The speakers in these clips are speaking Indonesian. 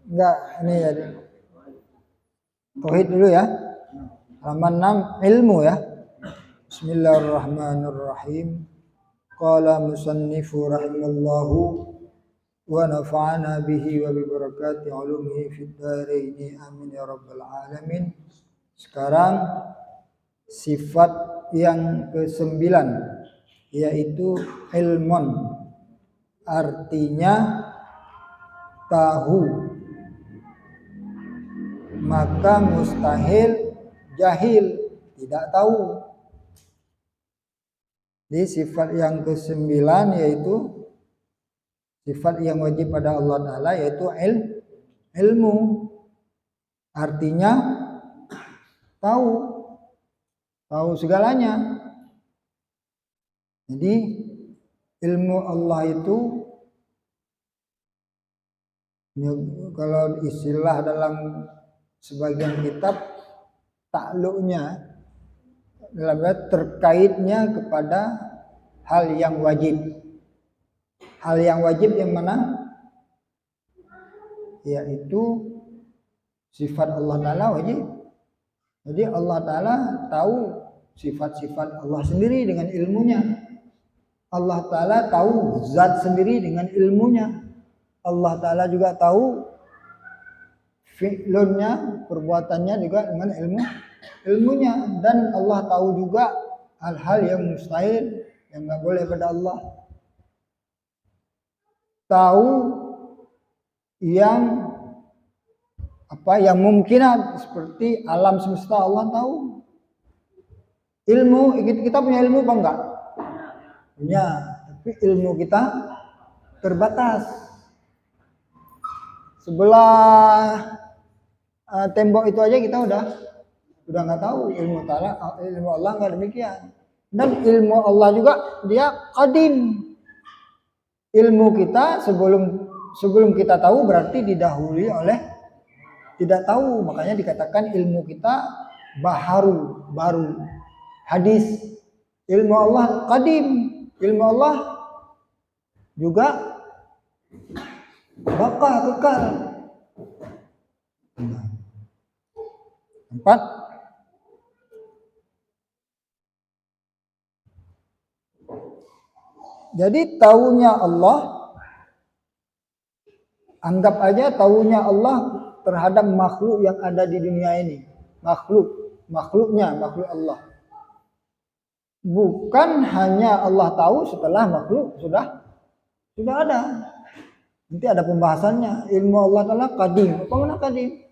Enggak, ini ya. Tauhid dulu ya. Halaman 6 ilmu ya. Bismillahirrahmanirrahim. Qala musannifu rahimallahu wa nafa'ana bihi wa bi barakati ulumihi fid dharain amin ya rabbal alamin. Sekarang sifat yang ke-9 yaitu ilmun, artinya tahu, maka mustahil jahil, tidak tahu. Di sifat yang ke-9 yaitu sifat yang wajib pada Allah Ta'ala yaitu ilmu, artinya tahu segalanya. Jadi ilmu Allah itu kalau istilah dalam sebagian kitab takluknya dalam terkaitnya kepada hal yang wajib. Hal yang wajib yang mana? Yaitu sifat Allah Ta'ala wajib. Jadi Allah Ta'ala tahu sifat-sifat Allah sendiri dengan ilmunya. Allah Ta'ala tahu zat sendiri dengan ilmunya. Allah Ta'ala juga tahu fi'lunnya, perbuatannya juga dengan ilmunya. Dan Allah tahu juga hal-hal yang mustahil, yang nggak boleh pada Allah. Tahu yang mungkinat seperti alam semesta Allah tahu. Ilmu, kita punya ilmu apa enggak? Punya, tapi ilmu kita terbatas. Sebelah tembok itu aja kita udah nggak tahu. Ilmu Allah nggak demikian. Dan ilmu Allah juga dia qadim. Ilmu kita sebelum kita tahu berarti didahului oleh tidak tahu. Makanya dikatakan ilmu kita baru. Hadis, ilmu Allah qadim, ilmu Allah juga kekal. 4. Jadi taunya Allah, anggap aja taunya Allah terhadap makhluk yang ada di dunia ini. Makhluknya Allah. Bukan hanya Allah tahu setelah makhluk sudah ada. Nanti ada pembahasannya. Ilmu Allah Ta'ala qadim. Apa makna qadim?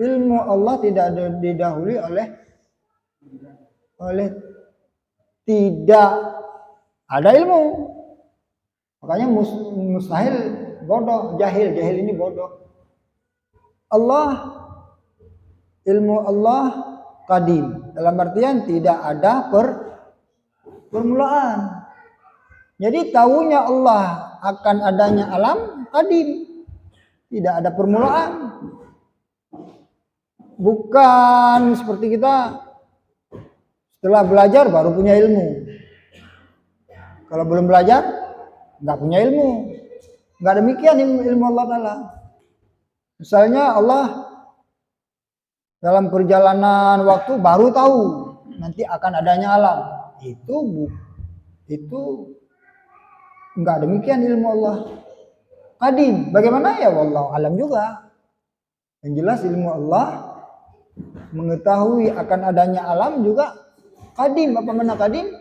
Ilmu Allah tidak didahului oleh tidak ada ilmu. Makanya mustahil bodoh, jahil ini bodoh. Ilmu Allah qadim. Dalam artian tidak ada permulaan. Jadi tahunya Allah akan adanya alam qadim. Tidak ada permulaan. Bukan seperti kita setelah belajar baru punya ilmu. Kalau belum belajar nggak punya ilmu. Nggak demikian ilmu Allah Ta'ala. Misalnya Allah dalam perjalanan waktu baru tahu nanti akan adanya alam. Itu enggak demikian ilmu Allah. Qadim. Bagaimana ya wallahu alam juga. Yang jelas ilmu Allah mengetahui akan adanya alam juga qadim. Apa makna qadim?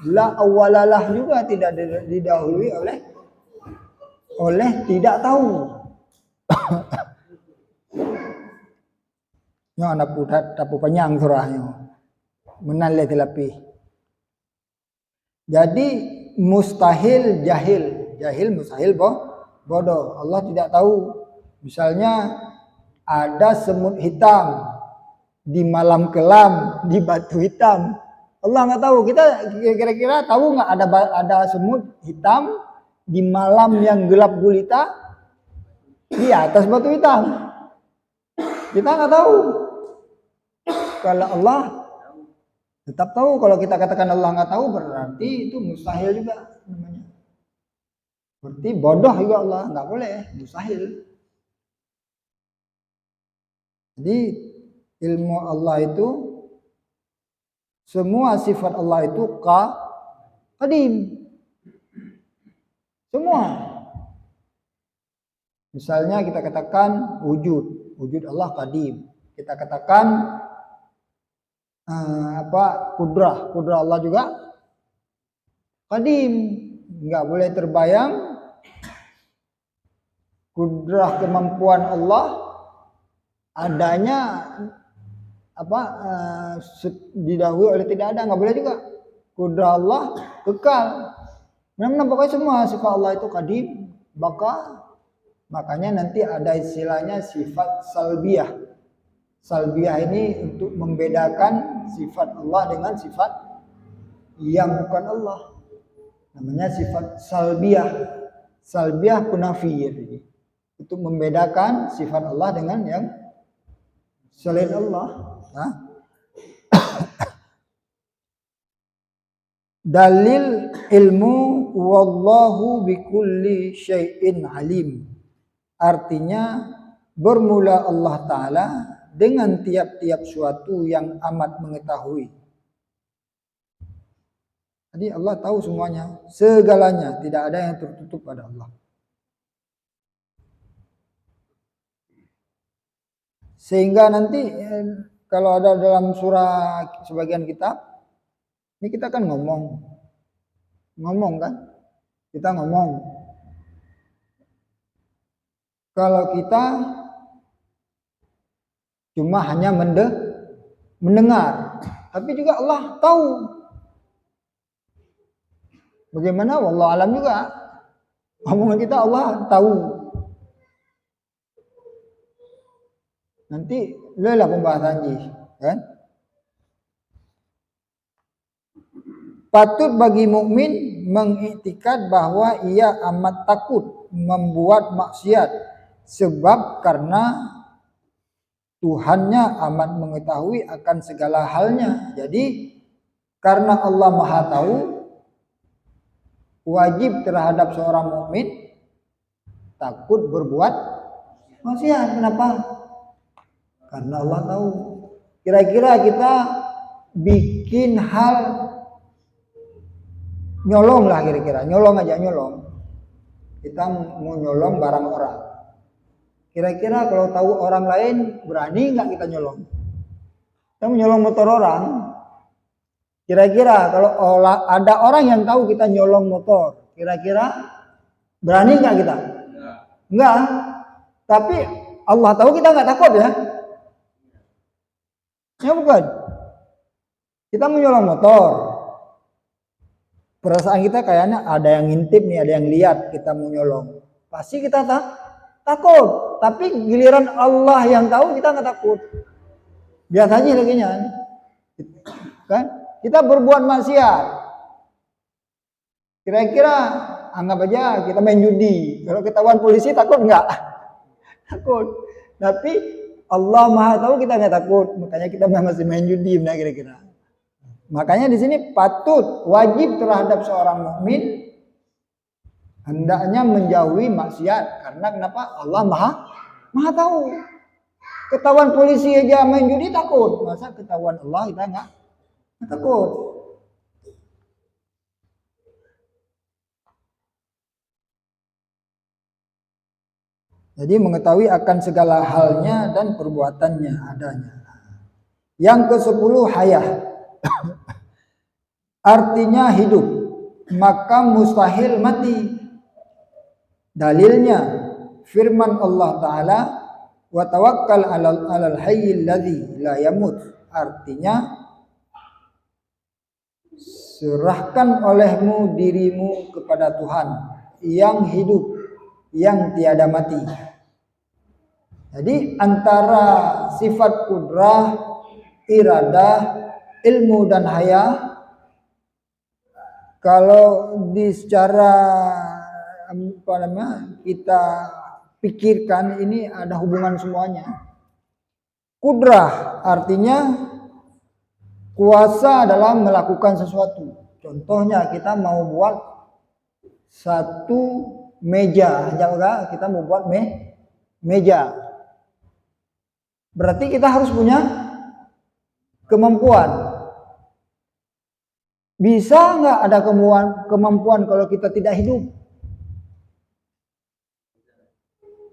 La awwalalah juga tidak didahului oleh tidak tahu. Nyo anak putat tapu panjang surahnya. Menal telapi. Jadi mustahil jahil mustahil bodoh. Allah tidak tahu. Misalnya ada semut hitam di malam kelam di batu hitam. Allah nggak tahu. Kita kira-kira tahu nggak ada semut hitam di malam yang gelap gulita di atas batu hitam? Kita nggak tahu. Kalau Allah tetap tahu. Kalau kita katakan Allah nggak tahu berarti itu mustahil juga namanya. Berarti bodoh juga Allah, nggak boleh, mustahil. Jadi ilmu Allah itu, semua sifat Allah itu qadim. Semua. Misalnya kita katakan wujud Allah qadim. Kita katakan kudrah Allah juga qadim. Enggak boleh terbayang kudrah kemampuan Allah adanya didahului oleh tidak ada, enggak boleh juga. Kudrah Allah kekal. Pokoknya semua sifat Allah itu qadim, makanya nanti ada istilahnya sifat salbiyah. Salbiyah ini untuk membedakan sifat Allah dengan sifat yang bukan Allah. Namanya sifat salbiyah. Salbiyah penafir. Untuk membedakan sifat Allah dengan yang selain Allah. Dalil ilmu wallahu bikulli syai'in alim. Artinya bermula Allah Ta'ala dengan tiap-tiap suatu yang amat mengetahui. Jadi Allah tahu semuanya, segalanya, tidak ada yang tertutup pada Allah. Sehingga nanti kalau ada dalam surah sebagian kitab, ini kita kan ngomong kan? Kita ngomong. Kalau kita cuma hanya mendengar, tapi juga Allah tahu. Bagaimana? Wallahu alam juga. Omongan kita Allah tahu. Nanti lelah pembahasannya, kan? Patut bagi mukmin mengiktikad bahwa ia amat takut membuat maksiat, sebab karena Tuhannya amat mengetahui akan segala halnya. Jadi karena Allah Maha tahu, wajib terhadap seorang mukmin takut berbuat maksiat. Kenapa? Karena Allah tahu. Kira-kira kita bikin hal nyolong lah, kira-kira nyolong. Kita mau nyolong barang orang. Kira-kira kalau tahu orang lain, berani nggak kita nyolong? Kita mau nyolong motor orang. Kira-kira kalau ada orang yang tahu kita nyolong motor, kira-kira berani nggak kita? Enggak. Tapi Allah tahu, kita nggak takut ya? Ya bukan. Kita mau nyolong motor. Perasaan kita kayaknya ada yang ngintip nih, ada yang lihat kita mau nyolong. Pasti kita takut. Tapi giliran Allah yang tahu, kita nggak takut. Biasanya laginya, kan? Kita berbuat maksiat. Kira-kira anggap aja kita main judi. Kalau ketahuan polisi takut nggak? Takut. Tapi Allah Maha tahu, kita nggak takut. Makanya kita masih main judi, nah kira-kira. Makanya di sini patut, wajib terhadap seorang mukmin hendaknya menjauhi maksiat. Karena kenapa? Allah Maha tahu. Ketahuan polisi aja main judi takut. Masa ketahuan Allah kita nggak takut? Jadi mengetahui akan segala halnya dan perbuatannya adanya. Yang ke-10 hayah. Artinya hidup, maka mustahil mati. Dalilnya firman Allah Ta'ala, wa tawakkal 'alal hayyil ladzi la yamut. Artinya serahkan olehmu dirimu kepada Tuhan yang hidup, yang tiada mati. Jadi antara sifat kudrah, iradah, ilmu dan hayah, kalau secara kita pikirkan, ini ada hubungan semuanya. Kudrah artinya kuasa dalam melakukan sesuatu. Contohnya kita mau buat satu meja, kita mau buat meja. Berarti kita harus punya kemampuan. Bisa nggak ada kemampuan kalau kita tidak hidup?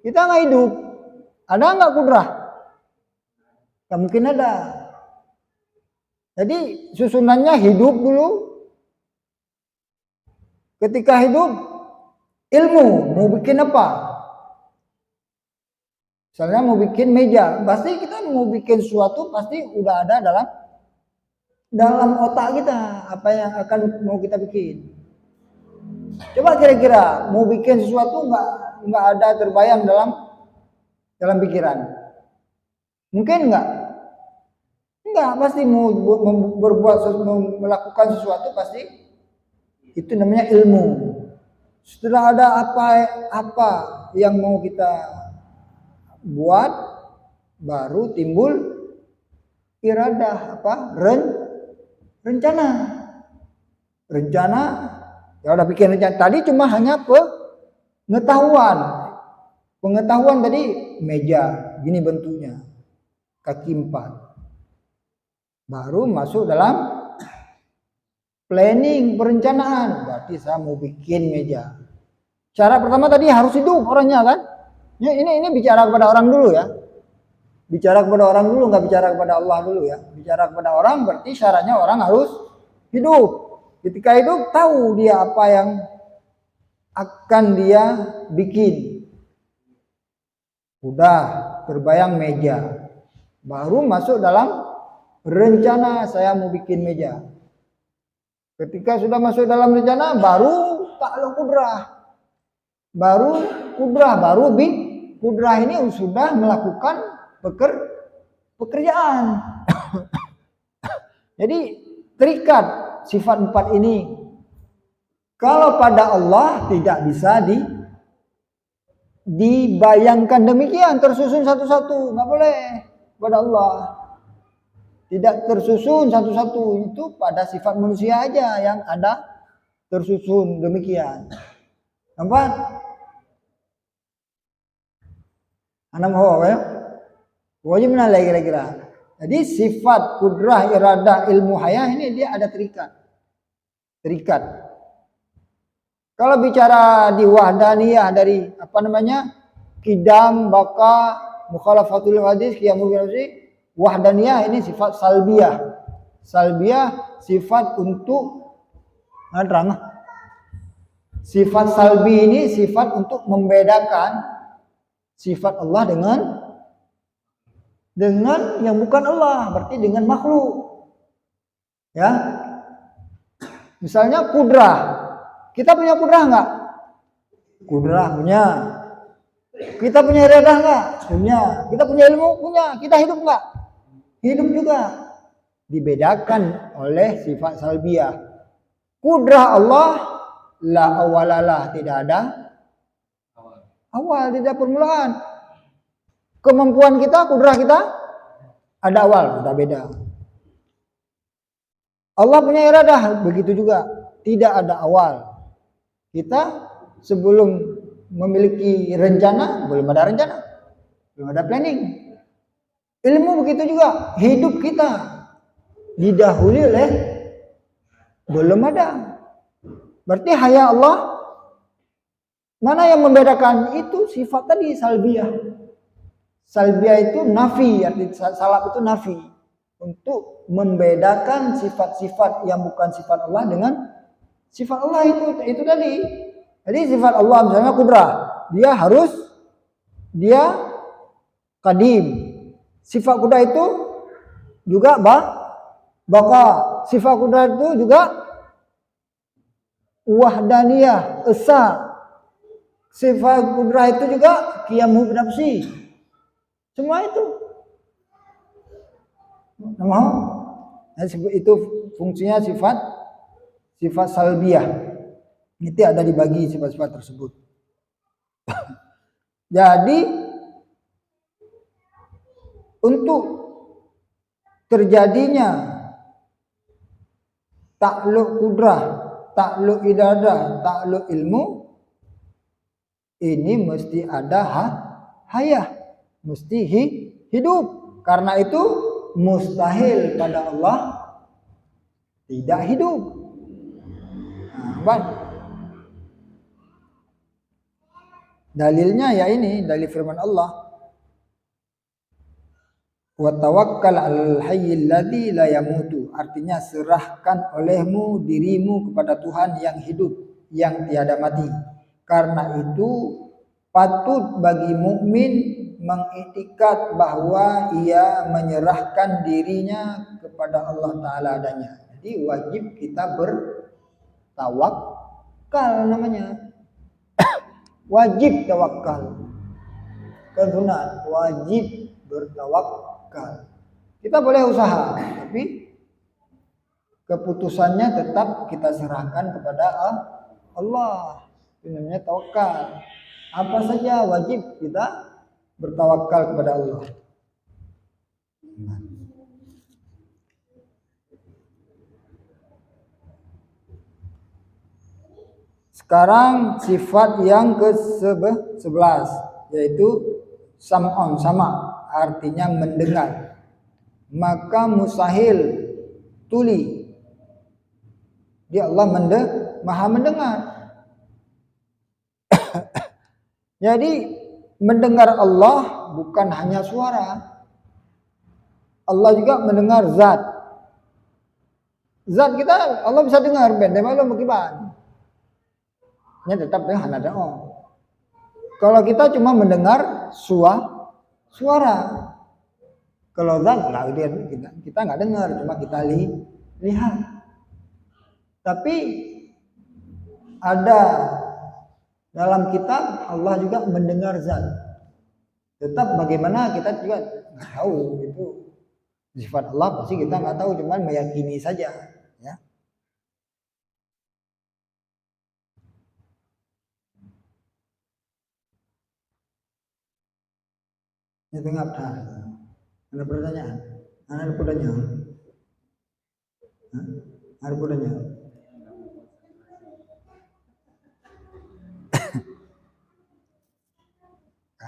Kita nggak hidup, ada nggak kudrah? Nggak mungkin ada. Jadi susunannya hidup dulu. Ketika hidup, ilmu mau bikin apa? Misalnya mau bikin meja, pasti kita mau bikin sesuatu pasti udah ada dalam otak kita apa yang akan mau kita bikin. Coba kira-kira mau bikin sesuatu nggak ada terbayang dalam pikiran. Mungkin nggak? Enggak, pasti mau melakukan sesuatu pasti itu namanya ilmu. Setelah ada apa yang mau kita buat, baru timbul iradah rencana. Rencana, ya udah bikin rencana. Tadi cuma hanya pengetahuan. Pengetahuan tadi meja, gini bentuknya, kaki 4. Baru masuk dalam planning, perencanaan. Berarti saya mau bikin meja. Cara pertama tadi harus hidup orangnya kan. Ya, ini bicara kepada orang dulu ya. Bicara kepada orang dulu, nggak bicara kepada Allah dulu ya. Bicara kepada orang berarti syaratnya orang harus hidup. Ketika hidup tahu dia apa yang akan dia bikin. Udah terbayang meja. Baru masuk dalam rencana saya mau bikin meja. Ketika sudah masuk dalam rencana baru takluk kudrah. Baru kudrah ini sudah melakukan pekerjaan. Jadi terikat sifat 4 ini. Kalau pada Allah tidak bisa dibayangkan demikian tersusun satu-satu, nggak boleh pada Allah. Tidak tersusun satu-satu, itu pada sifat manusia aja yang ada tersusun demikian. Nampak? Anak mau ya? Wajib mana lagi kira-kira? Jadi sifat kudrah, iradah, ilmu hayah ini dia ada terikat. Kalau bicara di wahdaniyah dari Qidam, Baqa, Mukhalafatul Hadis, Qiyamul Binafsi, wahdaniyah ini sifat salbiyah. Salbiyah sifat untuk sifat salbi ini sifat untuk membedakan sifat Allah dengan yang bukan Allah, berarti dengan makhluk. Ya. Misalnya kudrah. Kita punya kudrah enggak? Kudrah punya. Kita punya iradah enggak? Punya. Kita punya ilmu? Punya. Kita hidup enggak? Hidup juga. Dibedakan oleh sifat salbiyah. Kudrah Allah la awalalah, tidak ada awal, tidak permulaan. Kemampuan kita, kudrah kita ada awal, sudah beda. Allah punya iradah, begitu juga, tidak ada awal. Kita sebelum memiliki rencana, belum ada rencana, belum ada planning. Ilmu begitu juga, hidup kita didahului oleh belum ada. Berarti hanya Allah. Mana yang membedakan? Itu sifat tadi salbiyah. Salbiyah itu nafi, arti salab itu nafi. Untuk membedakan sifat-sifat yang bukan sifat Allah dengan sifat Allah itu tadi. Jadi sifat Allah misalnya kudrah, dia qadim. Sifat kudrah itu juga baqa. Sifat kudrah itu juga wahdaniyah, esa. Sifat kudrah itu juga qiyamul binafsi. Semua itu. Itu fungsinya sifat salbiyah. Itu ada dibagi sifat-sifat tersebut. Jadi untuk terjadinya takluk kudrah, takluk iradah, takluk ilmu, ini mesti ada hayah, mesti hidup. Karena itu mustahil pada Allah tidak hidup. Nah, dalilnya ya ini, dalil firman Allah. Wa tawakkal 'alal hayyil ladzi la yamutu. Artinya serahkan olehmu dirimu kepada Tuhan yang hidup, yang tiada mati. Karena itu patut bagi mukmin mengiktikad bahwa ia menyerahkan dirinya kepada Allah Ta'ala adanya. Jadi wajib kita bertawakal namanya. Wajib tawakal. Kesunat wajib bertawakal. Kita boleh usaha, tapi keputusannya tetap kita serahkan kepada Allah. Itu namanya tawakal. Apa saja wajib kita bertawakal kepada Allah. Sekarang sifat yang ke-11 yaitu sam'on, sama artinya mendengar. Maka mustahil tuli. Dia Allah maha mendengar. Jadi mendengar Allah bukan hanya suara. Allah juga mendengar zat. Zat kita Allah bisa dengar ben Allah begiban. Ini tetap dengan ada Kalau kita cuma mendengar suara. Kalau zat kita nggak dengar, cuma kita lihat. Tapi ada dalam kitab Allah juga mendengar zat. Tetap bagaimana kita juga nggak tahu itu sifat Allah, pasti kita nggak tahu, cuma meyakini saja. Ya. Ini tengah ada pertanyaan? Ada pertanyaan? Ada pertanyaan?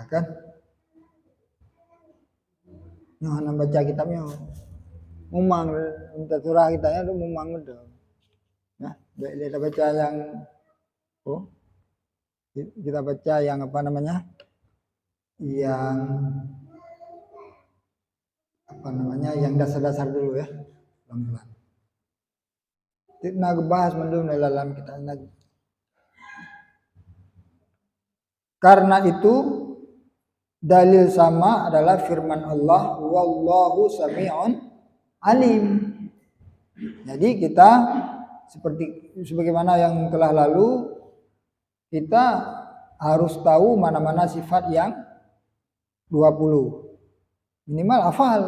Kan? Yang baca kitabnya, mumang minta surah kitanya tuh mumang itu. Nah, kita baca yang kita baca yang apa namanya? Yang dasar-dasar dulu ya, pelan-pelan. Kita bahas mendung dalam kita lagi. Karena itu dalil sama adalah firman Allah, wallahu sami'un alim. Jadi kita sebagaimana yang telah lalu, kita harus tahu mana-mana sifat yang 20. Minimal hafal.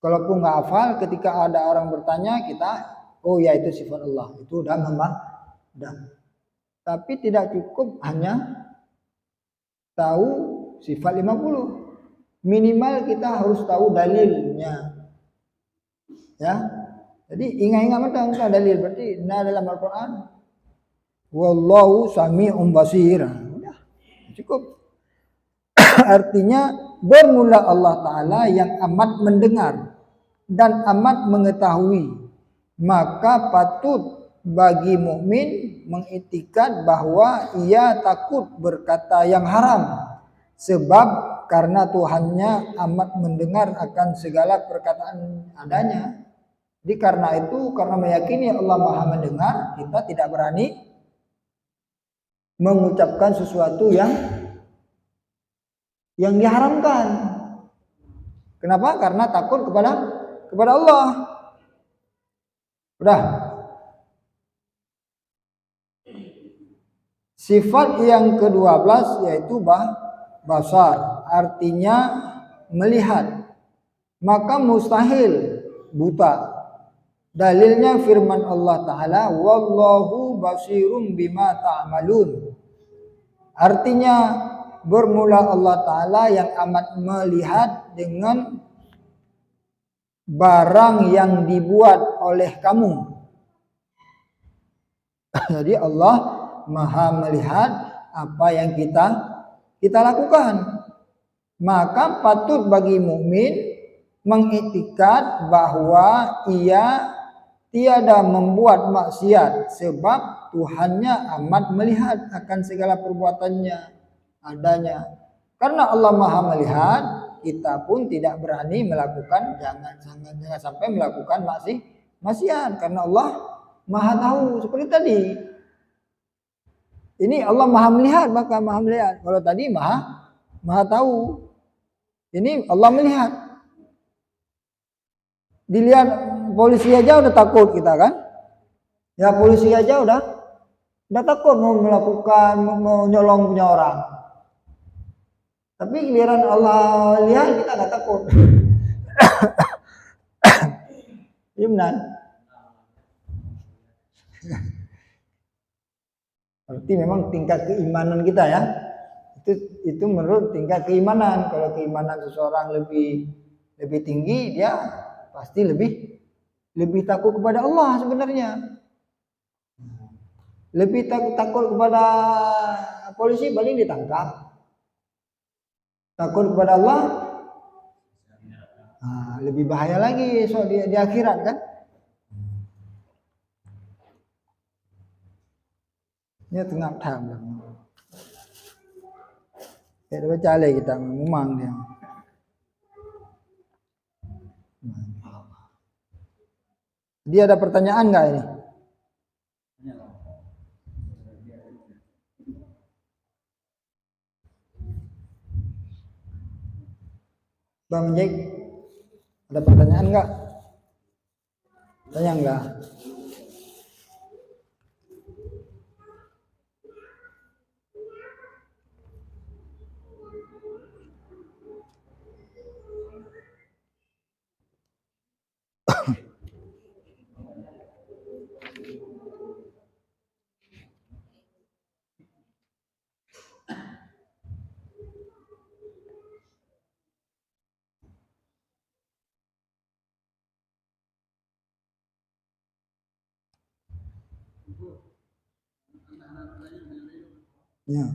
Kalaupun nggak hafal, ketika ada orang bertanya, kita ya itu sifat Allah. Itu udah Tapi tidak cukup hanya tahu sifat 50. Minimal kita harus tahu dalilnya. Ya. Jadi ingat-ingat tentang dalil, berarti dalam Al-Qur'an wallahu sami'un basir. Udah, cukup. Artinya bermula Allah Ta'ala yang amat mendengar dan amat mengetahui. Maka patut bagi mukmin mengiktikad bahwa ia takut berkata yang haram, sebab karena Tuhannya amat mendengar akan segala perkataan adanya. Jadi karena itu, karena meyakini Allah Maha mendengar, kita tidak berani mengucapkan sesuatu yang diharamkan. Kenapa? Karena takut kepada Allah. Udah. Sifat yang ke-12 yaitu basar, artinya melihat. Maka mustahil buta. Dalilnya firman Allah Ta'ala, wallahu basirum bima ta'malun. Artinya bermula Allah Ta'ala yang amat melihat dengan barang yang dibuat oleh kamu. Jadi Allah Maha melihat apa yang kita lakukan. maka patut bagi mukmin mengiktikad bahwa ia tiada membuat maksiat sebab Tuhannya amat melihat akan segala perbuatannya adanya. Karena Allah Maha melihat, kita pun tidak berani melakukan jangan sampai melakukan maksiat karena Allah Maha tahu. Seperti tadi. Ini Allah Maha melihat, maka Maha melihat. Kalau tadi Maha tahu. Ini Allah melihat. Dilihat polisi aja udah takut kita kan? Ya polisi aja udah takut mau melakukan mau nyolong punya orang. Tapi giliran Allah lihat kita nggak takut. Iya benar. Berarti memang tingkat keimanan kita ya. Itu menurut tingkat keimanan. Kalau keimanan seseorang lebih tinggi, dia pasti lebih takut kepada Allah sebenarnya. Lebih takut kepada polisi paling ditangkap. Takut kepada Allah, lebih bahaya lagi soal di akhirat kan. Ini tengah tham. Kita baca lagi kita memang dia. Dia ada pertanyaan nggak ini? Bang Jack, ada pertanyaan nggak? Tanya nggak? Ya.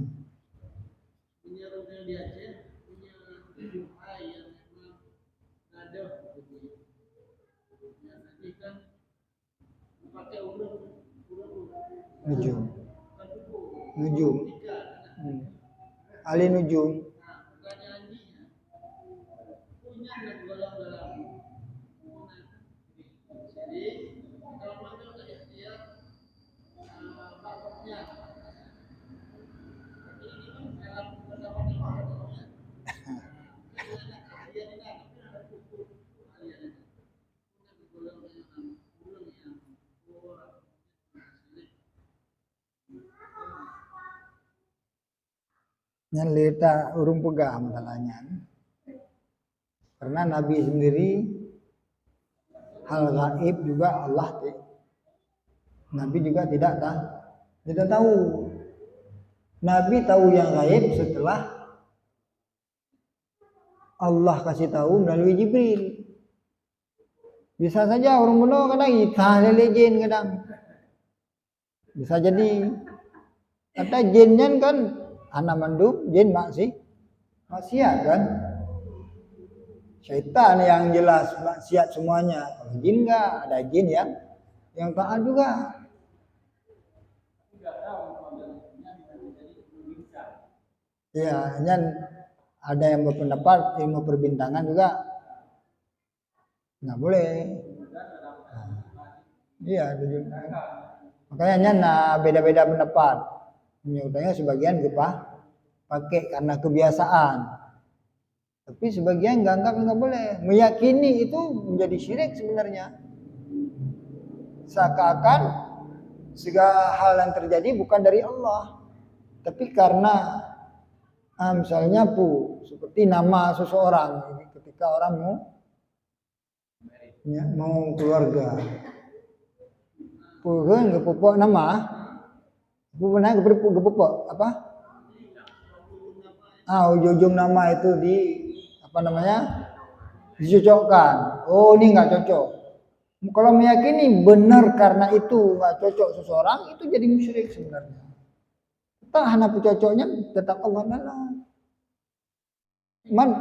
Punya rumah di Aceh, punya Juhai yang memang ada begitu. Ya, nanti kan pakai nujum. Ali nujum. Punya golong-golong. Jadi kalau mana dia bakatnya. Yang leta urung pegah masalahnya. Karena Nabi sendiri hal gaib juga Allah Nabi juga tidak tahu. Nabi tahu yang gaib setelah Allah kasih tahu melalui Jibril. Bisa saja orang bodoh kadang itah lele jin kadang. Bisa jadi. Kata jinnya kan anak mandub, jin maksiat kan. Syaitan yang jelas maksiat semuanya. Kalau jin enggak, ada jin yang taat juga. Ya, dan ada yang berpendapat ilmu perbintangan juga nggak boleh. Iya, makanya beda-beda pendapat. Menyebutnya sebagian pakai karena kebiasaan. Tapi sebagian nggak boleh. Meyakini itu menjadi syirik sebenarnya. Seakan-akan segala hal yang terjadi bukan dari Allah. Tapi karena misalnya seperti nama seseorang. Ketika orang mau keluarga. Puhun gepupuk nama. Pernah gepupuk apa? Ujung nama itu dicocokkan. Oh, ini nggak cocok. Kalau meyakini benar karena itu nggak cocok seseorang, itu jadi musyrik sebenarnya. Tak hanya cocoknya tetap Allah. Man,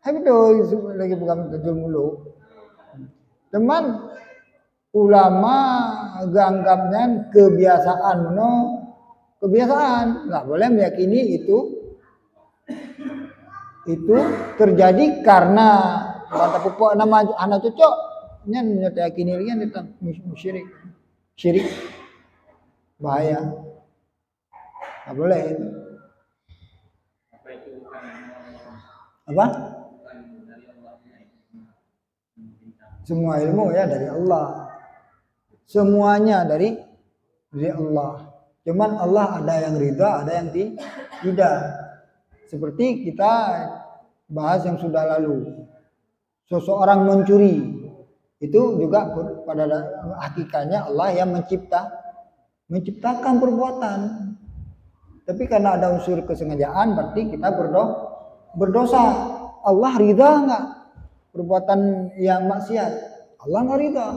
hai betul lagi pegang tujuh mulu. Teman ulama ganggapnya kebiasaan, no kebiasaan, nggak boleh meyakini itu terjadi karena kata pupuk nama anak cocok, nyen yakini lian tentang syirik bahaya, nggak boleh itu. Apa? Semua ilmu ya dari Allah. Semuanya dari Allah. Cuman Allah ada yang ridha, ada yang tidak. Seperti kita bahas yang sudah lalu. Seseorang mencuri, itu juga pada hakikatnya Allah yang menciptakan perbuatan. Tapi karena ada unsur kesengajaan, berarti kita berdosa. Allah ridha enggak perbuatan yang maksiat? Allah enggak ridha.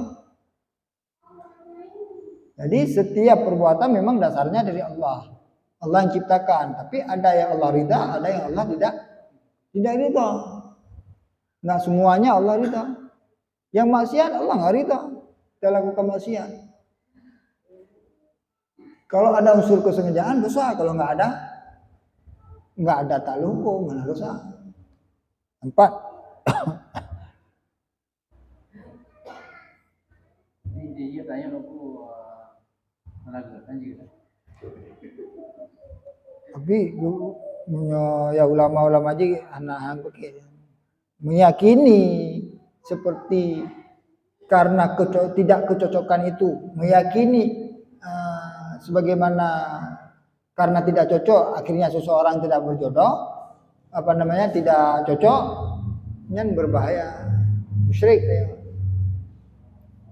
Jadi setiap perbuatan memang dasarnya dari Allah. Allah yang ciptakan, tapi ada yang Allah ridha, ada yang Allah tidak ridha. Nggak semuanya Allah ridha. Yang maksiat Allah nggak ridha. Kita lakukan maksiat. Kalau ada unsur kesengajaan dosa, kalau nggak ada taluku, mana dosa. 4. Ini dia tanya aku menagihkan juga. Tapi ya ulama-ulama aja anak meyakini seperti karena tidak kecocokan itu, meyakini sebagaimana karena tidak cocok akhirnya seseorang tidak berjodoh, tidak cocok, yang berbahaya, musyrik ya.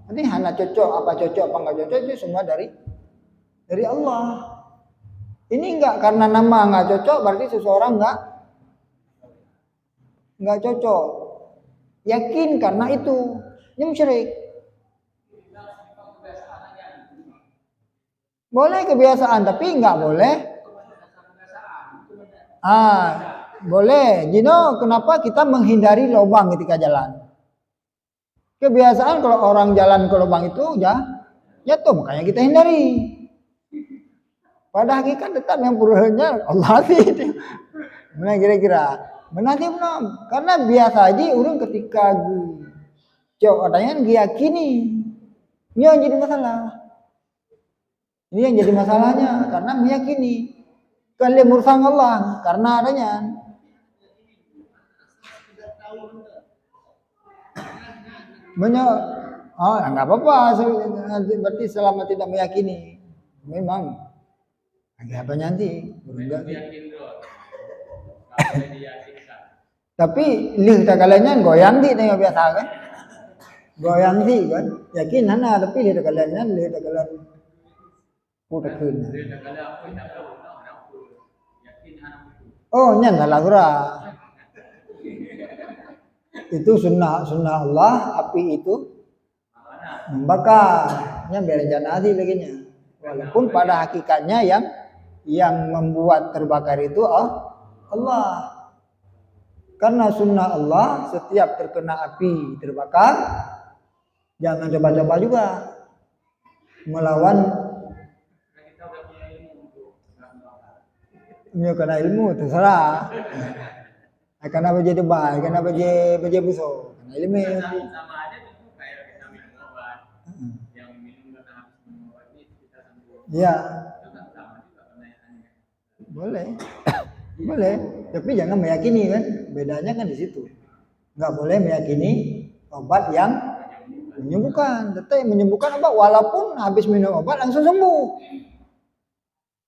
Nanti hanya cocok apa enggak cocok itu semua dari Allah. Ini enggak karena nama enggak cocok berarti seseorang enggak cocok. Yakin karena itu, ini musyrik. Boleh kebiasaan tapi enggak boleh. Boleh. Jino, kenapa kita menghindari lubang ketika jalan? Kebiasaan kalau orang jalan ke lubang itu jatuh, makanya kita hindari. Pada hakikat tetap yang peruhnya Allah sih. Mana kira-kira? Menanti belum? Karena biasa aja orang ketika cok adanya diyakini. Ini yang jadi masalah. Ini yang jadi masalahnya karena meyakini. Kalian mursang Allah karena adanya. Enggak apa-apa, berarti selama tidak meyakini. Memang agak apa nanti? Tapi lih tak kalanya goyang di tengok biasa kan? Goyang di kan? Yakin hana tapi lih tak kalanya putar kun. Oh, nyan salah surah. Itu sunnah Allah, api itu membakar. Yang berencana hati begini. Walaupun pada hakikatnya yang membuat terbakar itu Allah. Karena sunnah Allah setiap terkena api terbakar, jangan coba-coba juga melawan. Ini karena ilmu terserah. Kenapa jadi baik, kenapa jadi busuk, karena ilmu. Sama aja itu kayak kita minum obat, yang minum karena habis minum obat ini kita sembuh. Iya. Itu kan sama juga pertanyaannya. Boleh, tapi jangan meyakini kan, bedanya kan di situ. Nggak boleh meyakini obat yang menyembuhkan, tetap menyembuhkan obat walaupun habis minum obat langsung sembuh.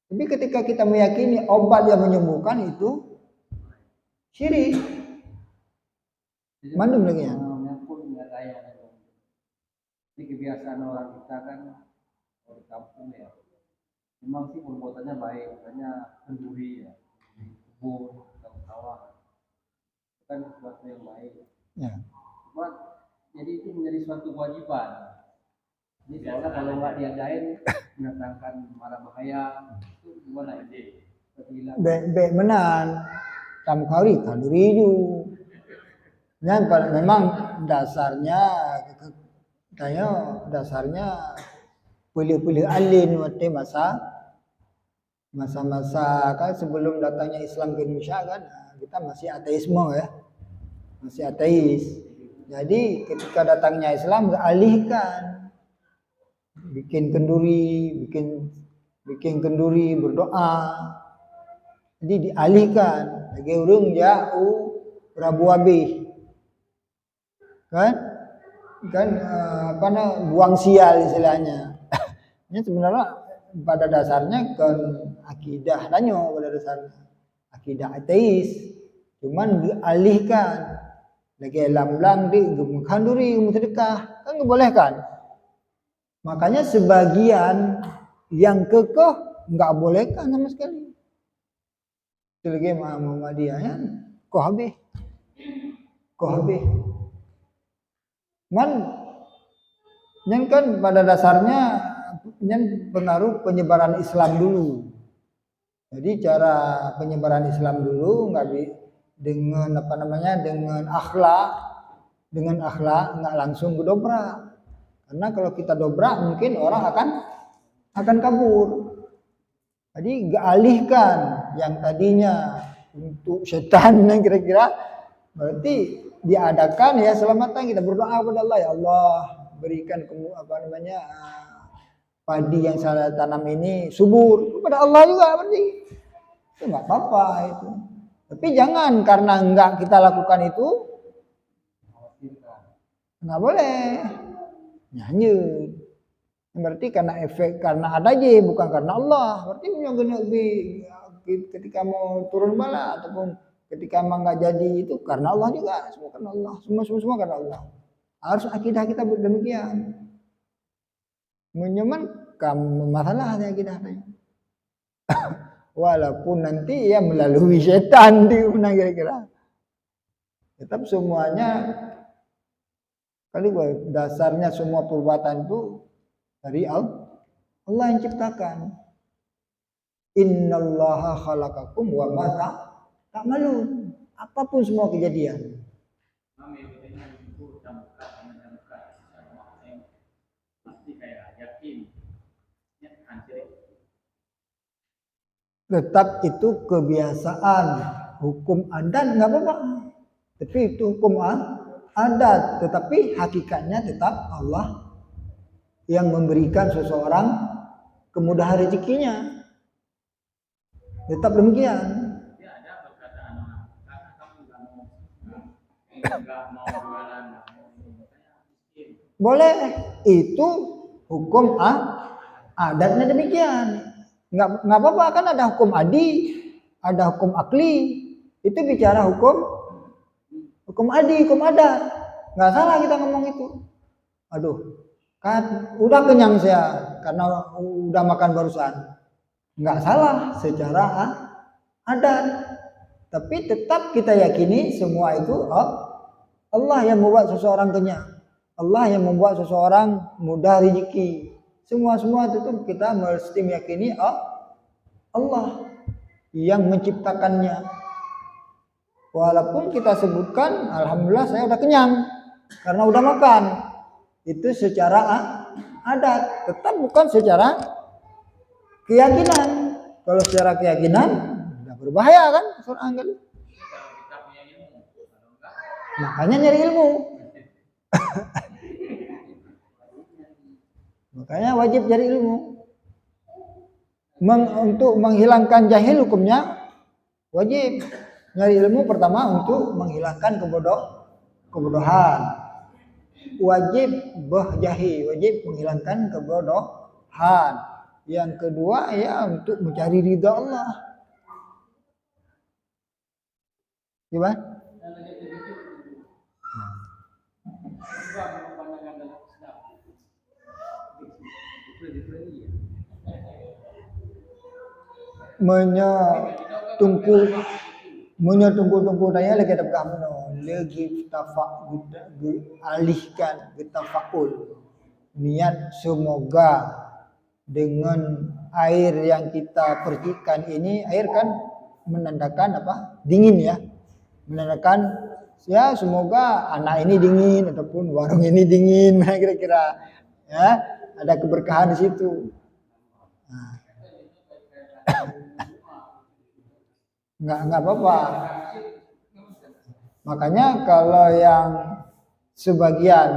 Tapi ketika kita meyakini obat yang menyembuhkan itu syirik. Mandum lagi ya. Pun nggak kaya. Ini kebiasaan orang kita kan di kampung ya. Memang sih perbuatannya baik, makanya kenduri ya, kebun, sawah, kan sesuatu yang baik. Ya. Cuma jadi itu menjadi suatu kewajiban. Jadi soalnya kalau nggak diadain mendatangkan marah bahaya, itu gimana ini? Hilang. Be menan tam kari kaduri ju. Yang memang dasarnya dasarnya pilih-pilih alin waktu masa-masa kan sebelum datangnya Islam ke Indonesia kan kita masih ateisme ya, masih ateis. Jadi ketika datangnya Islam alihkan, bikin kenduri berdoa, jadi dialihkan. Lagi urung jauh Rabu Abi, kan buang sial istilahnya. Ini sebenarnya pada dasarnya kan akidah danyo pada dasarnya akidah ateis, cuman dialihkan lagi lam di kanduri sedekah kan dibolehkan. Makanya sebagian yang kekeh nggak bolehkan sama sekali. Selagi Muhammadiyah ya kok habis yang kan pada dasarnya yang pengaruh penyebaran Islam dulu. Jadi cara penyebaran Islam dulu nggak dengan dengan akhlak nggak langsung gedobrak. Karena kalau kita dobrak mungkin orang akan kabur. Jadi nggak alihkan yang tadinya untuk setan yang kira-kira berarti diadakan ya selamatan kita berdoa kepada Allah, ya Allah berikan padi yang saya tanam ini subur kepada Allah juga berarti itu nggak apa-apa itu. Tapi jangan karena nggak kita lakukan itu nggak boleh nyanyi. Berarti karena efek karena ada aja bukan karena Allah. Berarti ketika mau turun bala ataupun ketika emang nggak jadi itu karena Allah juga, semua karena Allah, semua karena Allah. Harus akidah kita demikian. Menyeman kamu masalahnya akidahnya. Walaupun nanti ya melalui setan di mana kira-kira. Tetap semuanya kali dasarnya semua perbuatan itu dari Allah yang ciptakan. Innallaha khalaqakum wa ma ta'malun. Apapun semua kejadian. Tetap itu kebiasaan, hukum adat nggak apa-apa. Tapi itu hukum adat, tetapi hakikatnya tetap Allah yang memberikan seseorang kemudahan rezekinya. Tetap demikian. Ya, ada perkataan orang, karena kamu nggak mau jualan, boleh, itu hukum adatnya demikian. Nggak apa-apa kan ada hukum adi, ada hukum akli. Itu bicara hukum adi, hukum adat. Nggak salah kita ngomong itu. Aduh, kan udah kenyang saya karena udah makan barusan. Nggak salah secara adat. Tapi tetap kita yakini semua itu Allah yang membuat seseorang kenyang. Allah yang membuat seseorang mudah rezeki. Semua itu kita mesti meyakini Allah yang menciptakannya. Walaupun kita sebutkan alhamdulillah saya udah kenyang karena udah makan. Itu secara adat, tetap bukan secara keyakinan. Kalau secara keyakinan udah berbahaya kan seorang kali. Makanya nyari ilmu. Makanya wajib cari ilmu. Untuk menghilangkan jahil hukumnya wajib nyari ilmu pertama untuk menghilangkan kebodohan. Wajib berjahil, wajib menghilangkan kebodohan. Yang kedua ya untuk mencari ridha Allah. Gimana? Menyetungku tanya lagi ada kamu lagi alihkan tafakul niat semoga dengan air yang kita percikan ini, air kan menandakan apa? Dingin ya. Menandakan ya semoga anak ini dingin ataupun warung ini dingin, kira-kira ya, ada keberkahan di situ. Nah. Nggak apa-apa. Makanya kalau yang sebagian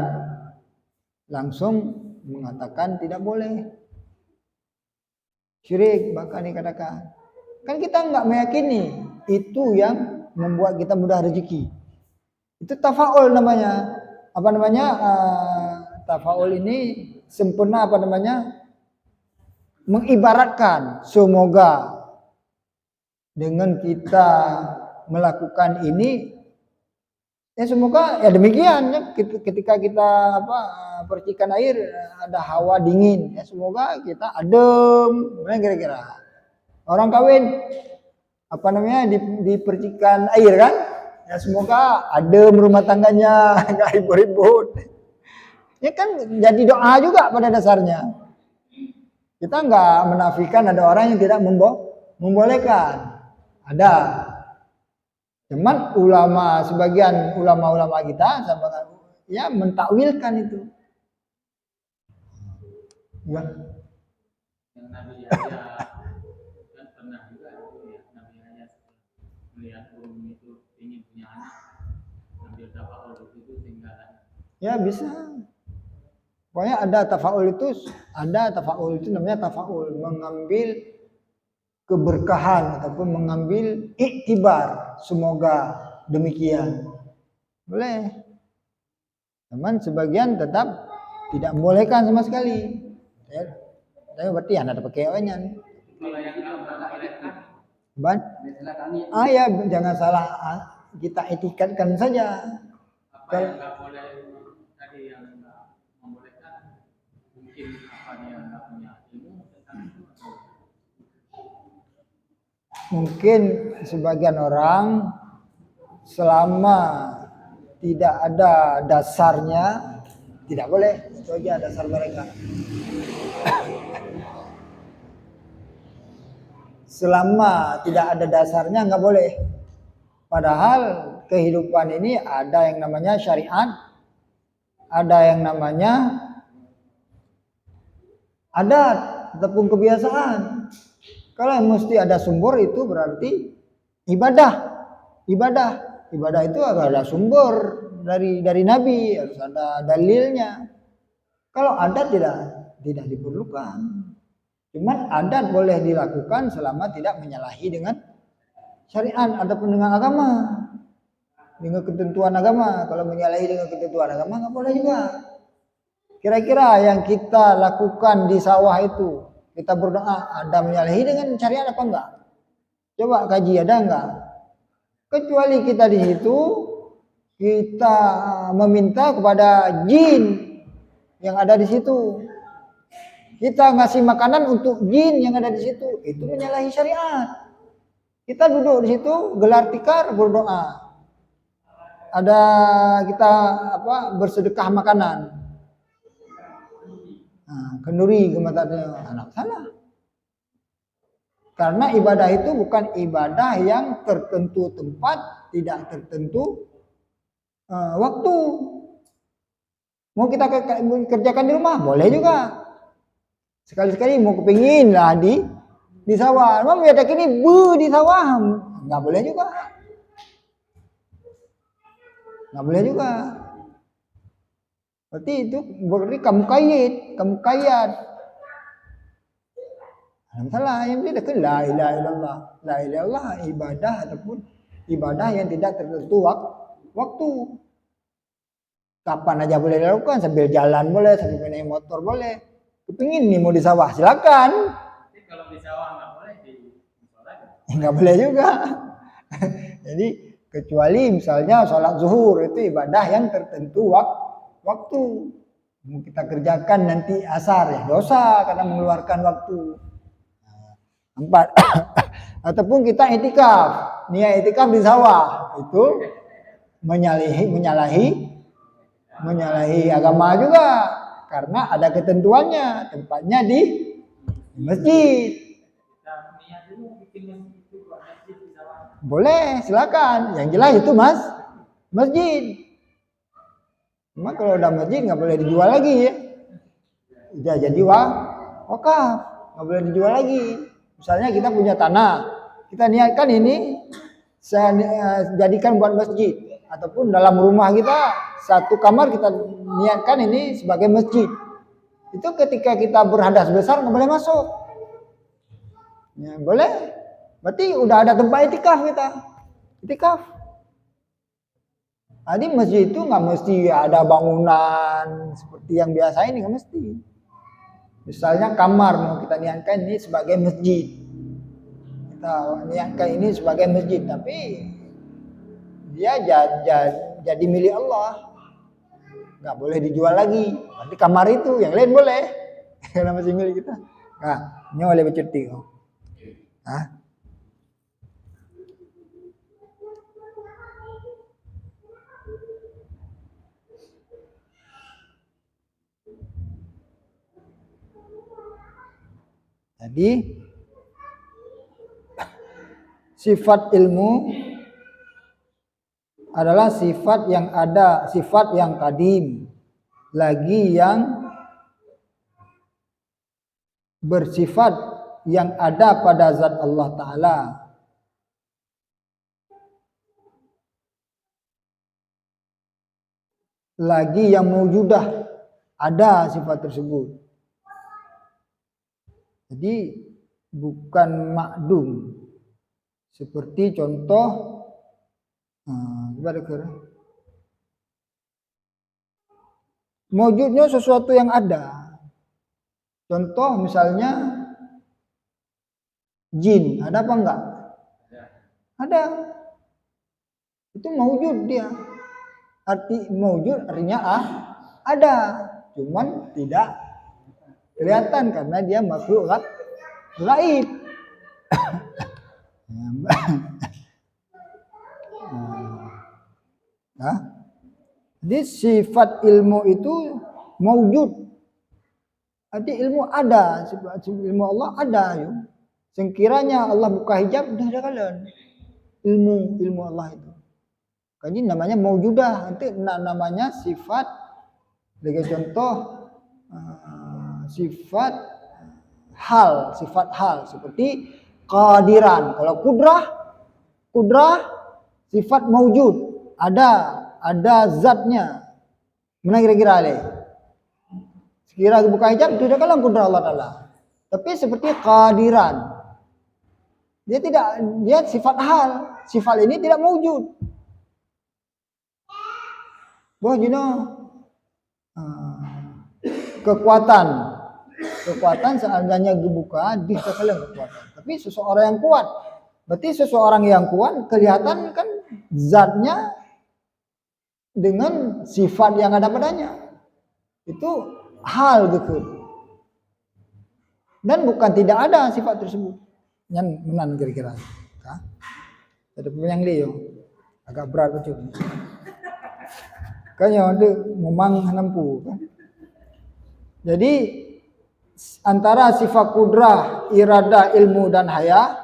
langsung mengatakan tidak boleh, syirik bahkan dikatakan. Kan kita nggak meyakini itu yang membuat kita mudah rezeki. Itu tafaul namanya. Apa namanya? Tafaul ini sempurna apa namanya? Mengibaratkan semoga dengan kita melakukan ini, ya semoga ya demikian ya, ketika kita percikan air ada hawa dingin, ya semoga kita adem, kira-kira. Orang kawin apa namanya dipercikan air kan, ya semoga adem rumah tangganya, nggak ribut-ribut. Ya kan jadi doa juga pada dasarnya. Kita nggak menafikan ada orang yang tidak membolehkan. Ada. Cuman sebagian ulama-ulama kita ya mentakwilkan itu. Ya. Yang Nabi Yahya kan pernah juga ya, Nabi Yahya melihat burung itu ingin punya anak, ambil tafaul itu sehingga. Ya bisa. Pokoknya ada tafaul itu namanya tafaul, mengambil keberkahan ataupun mengambil iktibar, semoga demikian. Boleh. Cuman sebagian tetap tidak membolehkan sama sekali. Ya. Tapi berarti ada pakai nya. Kalau yang nggak membolehkan, Ban? Ya jangan salah kita etikatkan saja. apa yang nggak boleh tadi yang nggak membolehkan, mungkin apa dia nggak punya ilmu tentang itu. Mungkin sebagian orang selama tidak ada dasarnya tidak boleh, itu aja dasar mereka. Selama tidak ada dasarnya nggak boleh. Padahal kehidupan ini ada yang namanya syariat, ada yang namanya adat ataupun kebiasaan. Kalau mesti ada sumber itu berarti ibadah. Ibadah itu ada sumber dari Nabi, harus ada dalilnya. Kalau adat tidak diperlukan. Cuman adat boleh dilakukan selama tidak menyalahi dengan syariat ataupun dengan agama. Dengan ketentuan agama. Kalau menyalahi dengan ketentuan agama nggak boleh juga. Kira-kira yang kita lakukan di sawah itu, kita berdoa, ada menyalahi dengan syariat apa enggak? Coba kaji, ada enggak? Kecuali kita di situ, kita meminta kepada jin yang ada di situ. Kita ngasih makanan untuk jin yang ada di situ, itu menyalahi syariat. Kita duduk di situ, gelar tikar, berdoa. Ada kita bersedekah makanan. Kenduri ke matanya anak salah. Karena ibadah itu bukan ibadah yang tertentu tempat, tidak tertentu waktu. Mau kita kerjakan di rumah boleh juga. Sekali-sekali mau kepingin lah di sawah. Mau yakin ini di sawah nggak boleh juga. Nggak boleh juga. Berarti itu berarti kamu kayat. Salah, yang tidak ke la ilaha illallah. La ilaha illallah ibadah ataupun ibadah yang tidak tertentu waktu. Kapan aja boleh dilakukan, sambil jalan boleh, sambil naik motor boleh. Kepingin nih mau di sawah, silakan. Tapi kalau di sawah nggak boleh di musola. Nggak boleh juga. Jadi kecuali misalnya sholat zuhur itu ibadah yang tertentu waktu. Mau kita kerjakan nanti asar ya dosa karena mengeluarkan waktu. 4. Ataupun kita itikaf, niat itikaf di sawah itu menyalahi agama juga karena ada ketentuannya, tempatnya di Masjid. Kita niat dulu bikin masjid itu buat masjid di sana. Boleh, silakan. Yang jelas itu masjid. Cuma kalau udah masjid nggak boleh dijual lagi ya. Udah jadi wakaf, nggak boleh dijual lagi. Misalnya kita punya tanah, kita niatkan ini saya jadikan buat masjid, ataupun dalam rumah kita satu kamar kita niatkan ini sebagai masjid. Itu ketika kita berhadas besar nggak boleh masuk. Ya, boleh. Berarti udah ada tempat itikaf kita. Itikaf. Jadi masjid itu nggak mesti ada bangunan seperti yang biasa ini, nggak mesti. Misalnya kamar mau kita niatkan ini sebagai masjid. Kita niatkan ini sebagai masjid, tapi dia jadi milik Allah. Nggak boleh dijual lagi. Nanti kamar itu yang lain boleh. Karena masih milik kita. Nah, ini boleh bercuti. Hah? Jadi sifat ilmu adalah sifat yang ada, sifat yang kadim, lagi yang bersifat yang ada pada zat Allah Ta'ala. Lagi yang mewujudah, ada sifat tersebut. Jadi bukan makdum. Seperti contoh mewujudnya sesuatu yang ada. Contoh misalnya jin, ada apa enggak? Ada. Itu mewujud dia. Arti mewujud artinya ada, cuman tidak kelihatan karena dia makhluk gaib. Nah, jadi sifat ilmu itu mewujud. Arti ilmu ada, sifat ilmu Allah ada. Yuk. Sekiranya Allah buka hijab, udah ada kalian. Ilmu Allah itu. Jadi namanya mewujudah. Nanti namanya sifat. Sebagai contoh sifat hal seperti qadiran. Kalau kudrah sifat mewujud, ada zatnya. Mana kira-kira deh? Sekira buka hijab tidak kalah kudrah Allah Taala. Tapi seperti qadiran. Dia sifat hal. Sifat ini tidak mewujud. Kekuatan seandainya dibuka bisa kalian kekuatan. Tapi seseorang yang kuat. Berarti seseorang yang kuat kelihatan kan zatnya dengan sifat yang ada padanya. Itu hal gitu. Dan bukan tidak ada sifat tersebut. Yang menan kira-kira. Ada yang liyo. Agak berat betul. Kayaknya ada memang nampu kan. Jadi antara sifat kudrah, iradah, ilmu dan haya,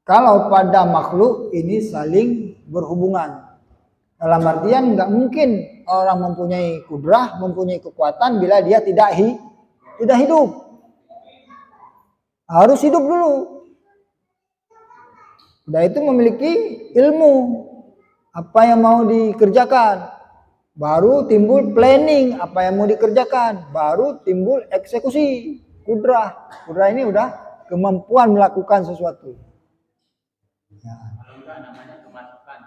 kalau pada makhluk ini saling berhubungan. Dalam artian nggak mungkin orang mempunyai kudrah, mempunyai kekuatan bila dia tidak hidup. Harus hidup dulu. Udah itu memiliki ilmu. Apa yang mau dikerjakan. Baru timbul planning apa yang mau dikerjakan. Baru timbul eksekusi. Kudrah. Kudrah ini udah kemampuan melakukan sesuatu. Ya. Kalau enggak namanya kemasukan.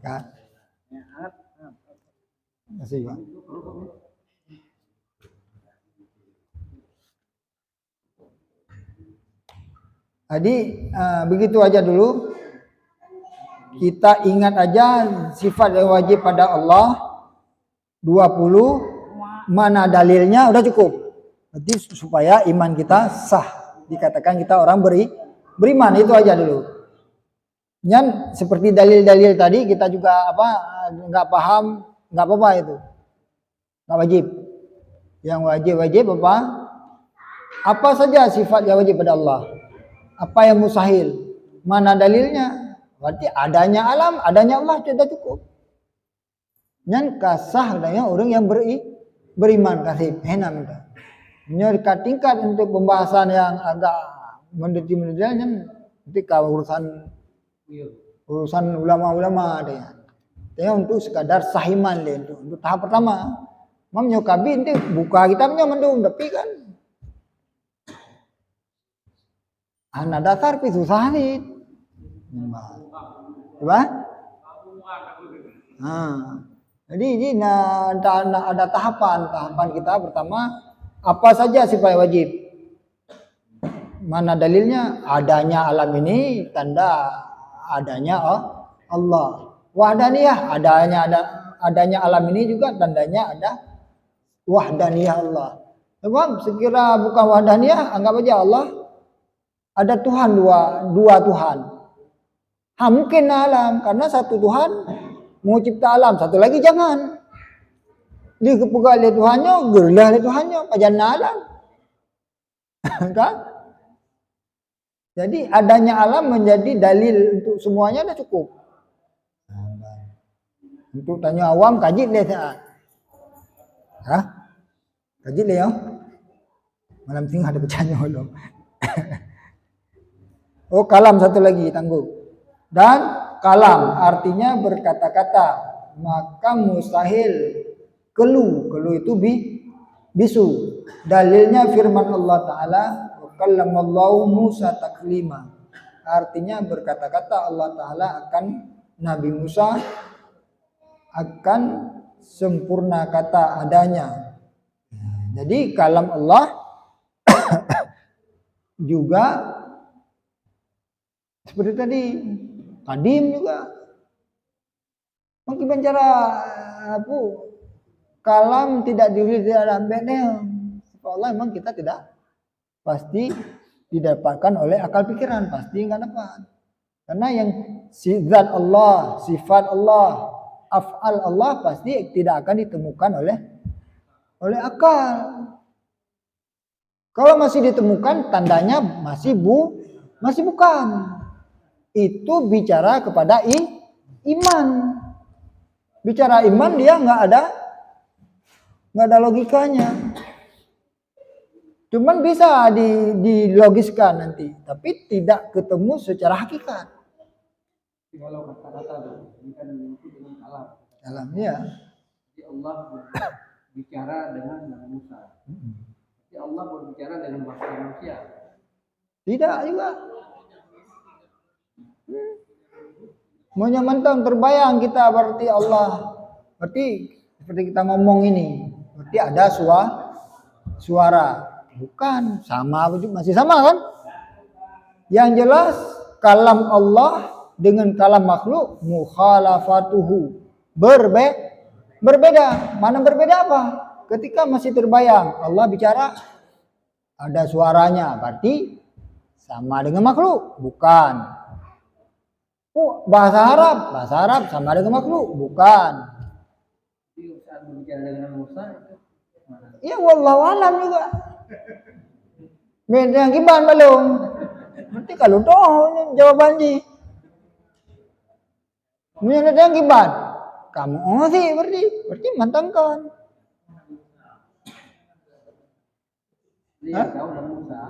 Kan? Masih, Pak. Jadi begitu aja dulu. Kita ingat aja sifat yang wajib pada Allah 20. Mana dalilnya udah cukup. Berarti supaya iman kita sah. Dikatakan kita orang beriman, itu aja dulu. Yang seperti dalil-dalil tadi kita juga nggak paham, nggak apa-apa itu. Nggak wajib. Yang wajib apa? Apa saja sifat yang wajib pada Allah. Apa yang mustahil? Mana dalilnya? Berarti adanya alam, adanya Allah sudah cukup. Yang kasah adanya orang yang beriman kasih enam dah. Menyorot tingkat untuk pembahasan yang agak mendetailnya ketika urusan ulama-ulama dia. Dia untuk sekadar sahiman dia untuk tahap pertama. Mamnyo kabi nanti buka kitabnya mendung tapi kan anak dasar pi susah nih. Coba? Jadi ini ada tahapan kita pertama apa saja sifat wajib. Mana dalilnya? Adanya alam ini tanda adanya Allah. Wahdaniyah adanya alam ini juga tandanya ada wahdaniyah Allah. Sebab sekira bukan wahdaniyah, anggap aja Allah ada Tuhan dua Tuhan. Mungkin alam karena satu Tuhan mau cipta alam, satu lagi jangan. Dia kepegang oleh Tuhannya, gerlah oleh Tuhannya, pajanna alam. Kan? Jadi adanya alam menjadi dalil untuk semuanya dah cukup. Untuk tanya awam kaji le saat. Kaji le ya. Malam tengah ada bercanya belum. Kalam satu lagi tangguh. Dan kalam artinya berkata-kata, maka mustahil kelu itu bisu. Dalilnya firman Allah Ta'ala, wa kallamallahu Musa taklima. Artinya berkata-kata Allah Ta'ala akan Nabi Musa akan sempurna kata adanya. Jadi kalam Allah juga seperti tadi kadim juga. Mungkin cara kalam tidak diri dalam benel. Allah memang kita tidak pasti didapatkan oleh akal pikiran, pasti enggak dapat. Karena yang zat Allah, sifat Allah, af'al Allah pasti tidak akan ditemukan oleh akal. Kalau masih ditemukan tandanya masih bukan. Itu bicara kepada iman. Bicara iman dia nggak ada logikanya. Cuman bisa dilogiskan nanti, tapi tidak ketemu secara hakikat. Kalau kata-kata ini kan itu dengan alam. Alamnya. Jadi Allah bicara dengan Nabi Musa. Jadi Allah berbicara dengan bahasa manusia. Tidak juga. Maunya mentang terbayang kita berarti Allah. Berarti seperti kita ngomong ini, berarti ada suara. Bukan, sama masih sama kan? Yang jelas kalam Allah dengan kalam makhluk mukhalafatuhu berbeda. Mana berbeda apa? Ketika masih terbayang Allah bicara ada suaranya, berarti sama dengan makhluk? Bukan. Bahasa Arab sama dengan makhluk? Bukan. Jadi saat berbicara dengan Musa Ya wallahu alam juga. Beda yang kiban belum. Nanti kalau doh jawabannya. Ini ada yang kiban. Kamu sih berarti mantangkan. dia tahu dan Musa.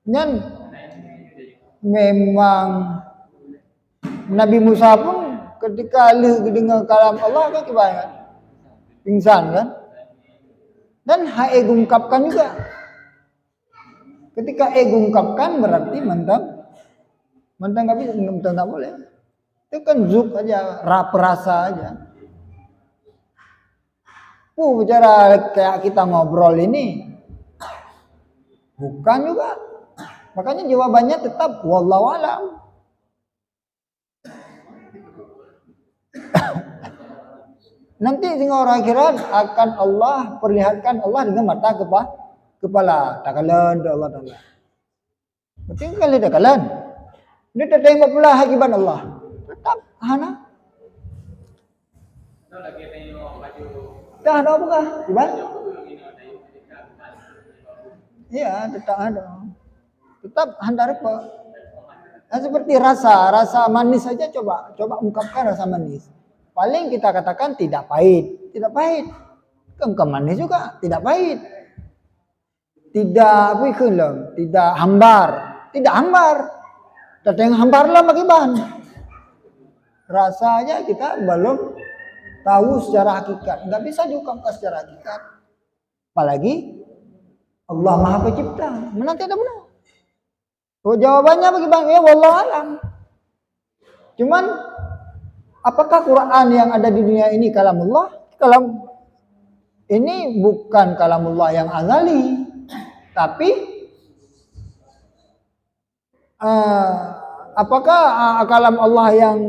Dan memang Nabi Musa pun ketika dengar kalam Allah kan kebanyakan pingsan kan. Dan hae ungkapkan juga. Ketika ungkapkan berarti mentang nggak bisa, mentang nggak boleh. Itu kan zuk aja, perasa aja. Bicara kayak kita ngobrol ini bukan juga. Makanya jawabannya tetap wallahu alam. Nanti orang akhirat akan Allah perlihatkan Allah dengan mata kepala. Tak kalian Allah Taala. Penting kali dah kalan. Dia tak tengok pula hakiban Allah. Tetap hana. Itu lagi tengok baju Dah ada apa kah? Gimana? ini ada yang kita Iya, tetap ada. Tetap handar apa? Nah, seperti rasa manis saja coba ungkapkan rasa manis. Paling kita katakan tidak pahit. Kan manis juga, tidak pahit. Tidak tidak hambar. Tapi yang hambar lah bagaimana? Rasanya kita belum tahu secara hakikat. Nggak bisa diungkapkan secara hakikat. Apalagi Allah Maha Pencipta. Mana tidak benar? Oh, jawabannya bagaimana? Ya wallahu alam. Cuman apakah Quran yang ada di dunia ini kalamullah? Ini bukan kalamullah yang azali, tapi apakah kalam Allah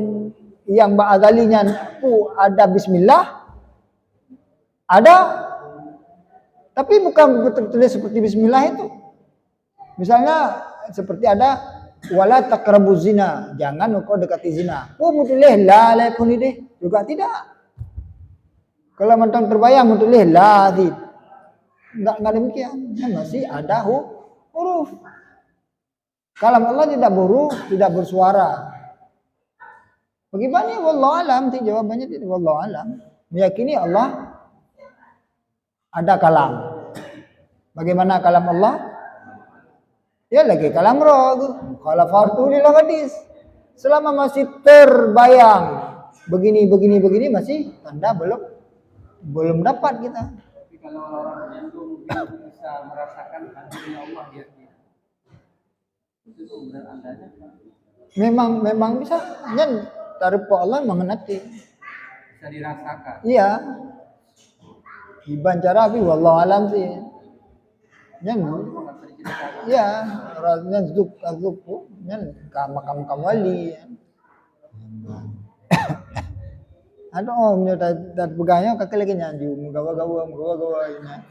yang azalinya ada bismillah? Ada, tapi bukan tertulis seperti bismillah itu. Misalnya seperti ada wala taqrabuz zina, jangan engkau dekati zina. Oh, mutulih la pun ini juga tidak. Kalau mentang terbayang mutulih la enggak demikian. Masih ada huruf. Kalam Allah tidak tidak bersuara. Bagaimana? Wallahu alam. Jawabannya tidak wallahu alam. Meyakini Allah ada kalam. Bagaimana kalam Allah? Ya lagi kalam roh. Kalau fartu lil hadis. Selama masih terbayang begini masih tanda belum dapat kita. Tapi kalau orang menyandung bisa merasakan hadirnya Allah dia. Itu benar andanya. Memang bisa. Nyen taruh Allah mengenati. Bisa dirasakan. Iya. Dibancara tapi wallahu alam sih. Nyen. Iya, rasanya zuk nyen makam wali. Ada omnya dat pegangnya kakek lagi nyanju gawa-gawa ini.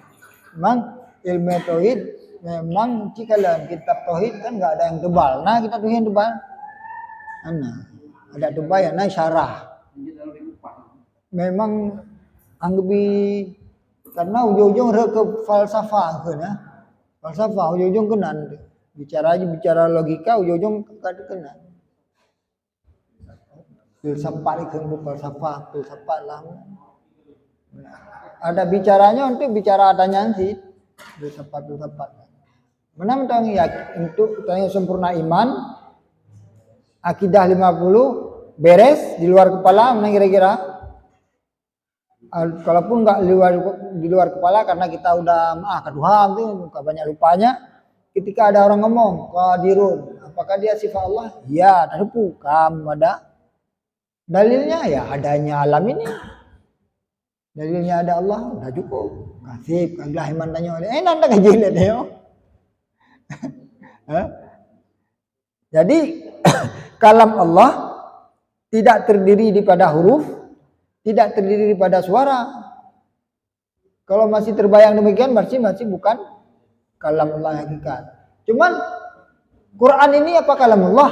Memang ilmu tauhid memang cikalan kitab tauhid kan enggak ada yang tebal. Nah, kita tuh yang tebal. Ada tebal ya nah syarah. Memang anggebi karena ujung-ujung ke falsafah kan ya. Falsafah ujung-ujung kenan. Bicara logika ujung-ujung kenan. Filsafat itu falsafah lah. Ada bicaranya untuk bicara adanya sih. Filsafat. Mana mentang ya untuk tanya sempurna iman akidah 50 beres di luar kepala mana kira-kira? Kalaupun enggak di luar kepala karena kita udah keduham tuh banyak lupanya. Ketika ada orang ngomong qadirun, apakah dia sifat Allah? Ya, tapi kamu ada dalilnya ya adanya alam ini. Dalilnya ada Allah, udah cukup. Kasih, kagak iman tanya oleh. Nanda kajian deh yo. Jadi kalam Allah tidak terdiri daripada huruf, tidak terdiri daripada suara. Kalau masih terbayang demikian masih bukan kalam Allah hakikat. Cuman Quran ini apa kalam Allah?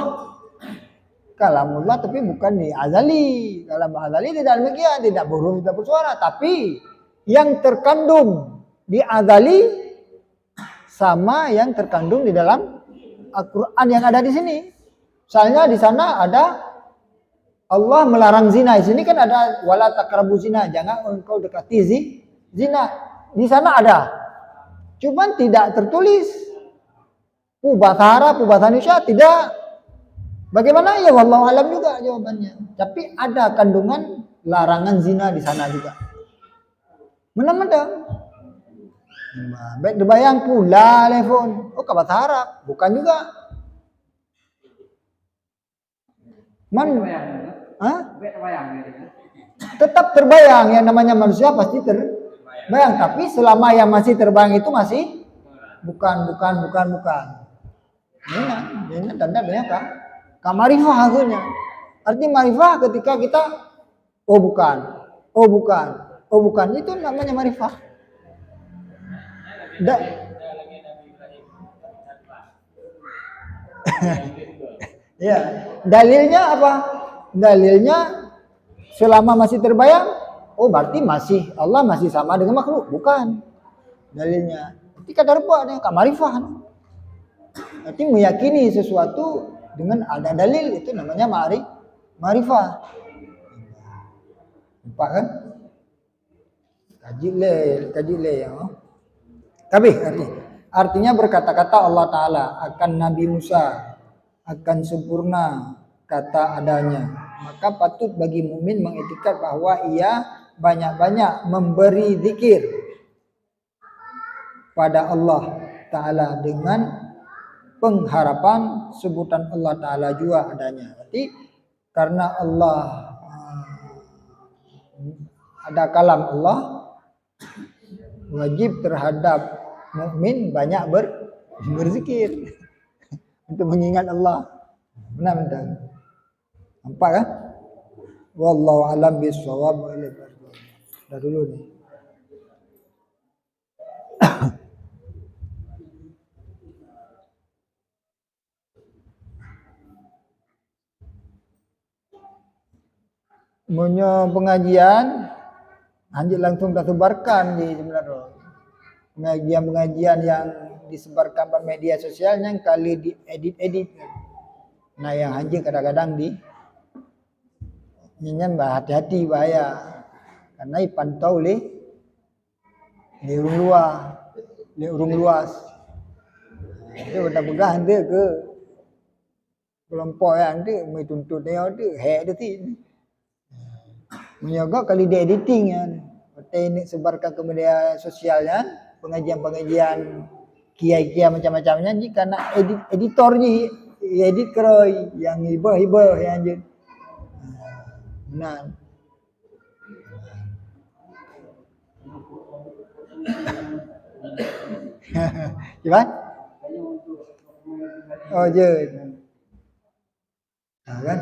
Kalamullah tapi bukan di azali. Kalam azali tidak demikian, tidak berhuruf, tidak bersuara, tapi yang terkandung di azali sama yang terkandung di dalam Al-Qur'an yang ada di sini. Misalnya di sana ada Allah melarang zina. Di sini kan ada wala taqrabu zina, jangan engkau dekati zina. Di sana ada. Cuman tidak tertulis. Bahasa Arab, bahasa Indonesia tidak. Bagaimana ya wallahu alam juga jawabannya. Tapi ada kandungan larangan zina di sana juga. Menang-menang. Baik dibayang pula telepon. Oh ke bahasa Arab, bukan juga. Tetap terbayang yang namanya manusia pasti terbayang. Tapi selama yang masih terbayang itu masih bukan. Ini tanda-tandanya apa? Kamarifah akhirnya. Arti marifah ketika kita oh bukan itu namanya marifah. Ya, dalilnya apa? Dalilnya selama masih terbayang, oh berarti Allah masih sama dengan makhluk, bukan? Dalilnya. Itu kadar buatnya kamarifah. Berarti meyakini sesuatu dengan ada dalil itu namanya ma'rifah. Nampak kan? Kaji le ya. Tapi artinya berkata-kata Allah Ta'ala akan Nabi Musa akan sempurna kata adanya. Maka patut bagi mukmin mengetikat bahwa ia banyak-banyak memberi zikir pada Allah Ta'ala dengan pengharapan sebutan Allah Ta'ala juga adanya. Berarti karena Allah ada kalam Allah, wajib terhadap mukmin banyak berzikir untuk mengingat Allah. Benar. Nampak kan? Wallahu a'lam bishawab. Dah dulu nih. Punya pengajian anjir langsung tersebarkan di sebenarnya. Pengajian-pengajian yang disebarkan pada media sosialnya kali diedit-edit. Nah yang anjir kadang-kadang nyanyian hati-hati bahaya. Karena dipantau oleh urung luas. Itu udah pegang dia ke kelompok yang dia mai tuntut dia hek dia ni. Menyogot kali dia editing kan. Ini sebarkan ke media sosialnya, pengajian-pengajian kiai-kiai macam-macamnya jika nak editor ni edit keroi yang hibah-hibah yang je. Nah. Gimana? Oh je. Nah, kan?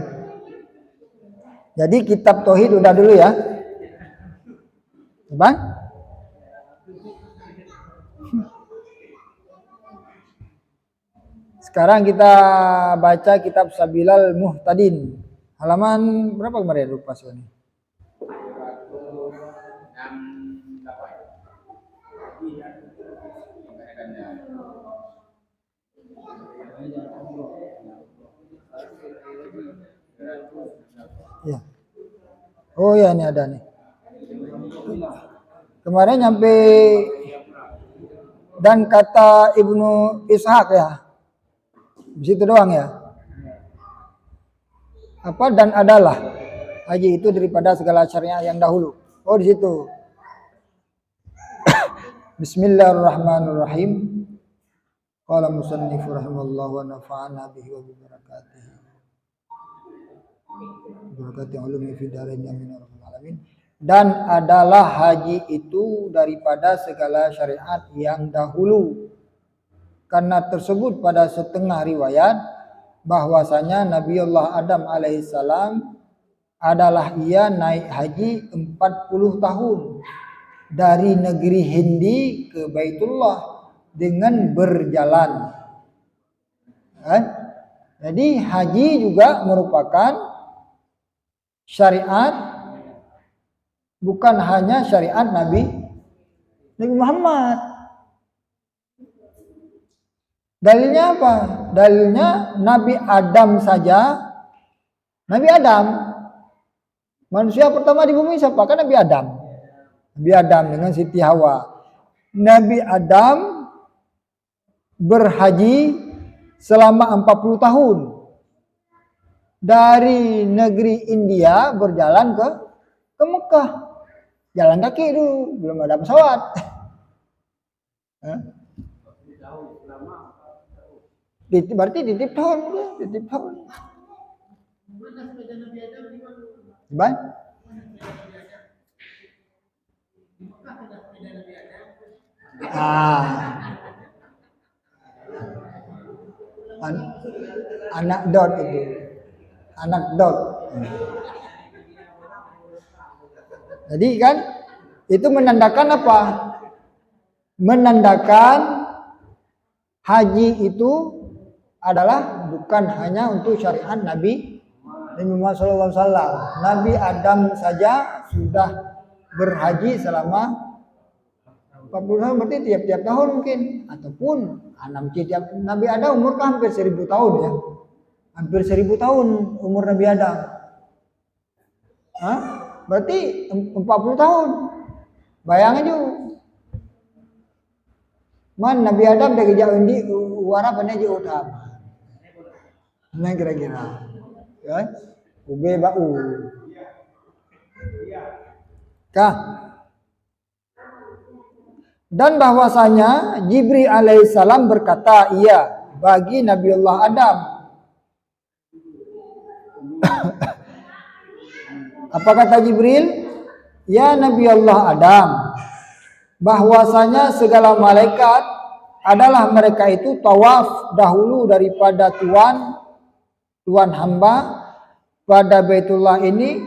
Jadi kitab tauhid udah dulu ya. Bang? Sekarang kita baca kitab Sabilal Muhtadin. Halaman berapa kemarin lupa soalnya. Ya. Oh ya ini ada nih. Kemarin nyampe dan kata Ibnu Ishaq ya. Di situ doang ya. Apa dan adalah haji itu daripada segala syariat yang dahulu. Oh di situ. Bismillahirrahmanirrahim. Qala musannif rahimallahu wa nafa'ana bihi wa bi barakatihi. Barakati ulumi fi darain amin alamin. Dan adalah haji itu daripada segala syariat yang dahulu. Karena tersebut pada setengah riwayat bahwasanya Nabiullah Adam alaihissalam adalah ia naik haji 40 tahun dari negeri Hindi ke Baitullah dengan berjalan. Jadi haji juga merupakan syariat, bukan hanya syariat Nabi Muhammad. Dalilnya apa? Dalilnya Nabi Adam saja. Nabi Adam. Manusia pertama di bumi siapa? Kan Nabi Adam. Nabi Adam dengan Siti Hawa. Nabi Adam berhaji selama 40 tahun. Dari negeri India berjalan ke Mekah. Jalan kaki dulu, belum ada pesawat. Berarti titip tahun. Gimana? Anak dot itu. Anak dot. Jadi kan itu menandakan apa? Menandakan haji itu adalah bukan hanya untuk syariat Nabi Muhammad SAW. Nabi Adam saja sudah berhaji selama 40 tahun, berarti tiap-tiap tahun mungkin, ataupun tiap Nabi Adam umur kan hampir 1000 tahun ya, hampir 1000 tahun umur Nabi Adam. Berarti 40 tahun. Bayangin juga. Man Nabi Adam dari jauh ini wara pandai je utam. Nah kira-kira. Ya. Ube bau. Kah? Dan bahwasanya Jibril alaihissalam berkata, iya, bagi Nabiullah Adam. Apa kata Jibril? Ya Nabiullah Adam, bahwasanya segala malaikat adalah mereka itu tawaf dahulu daripada Tuhan hamba pada Baitullah ini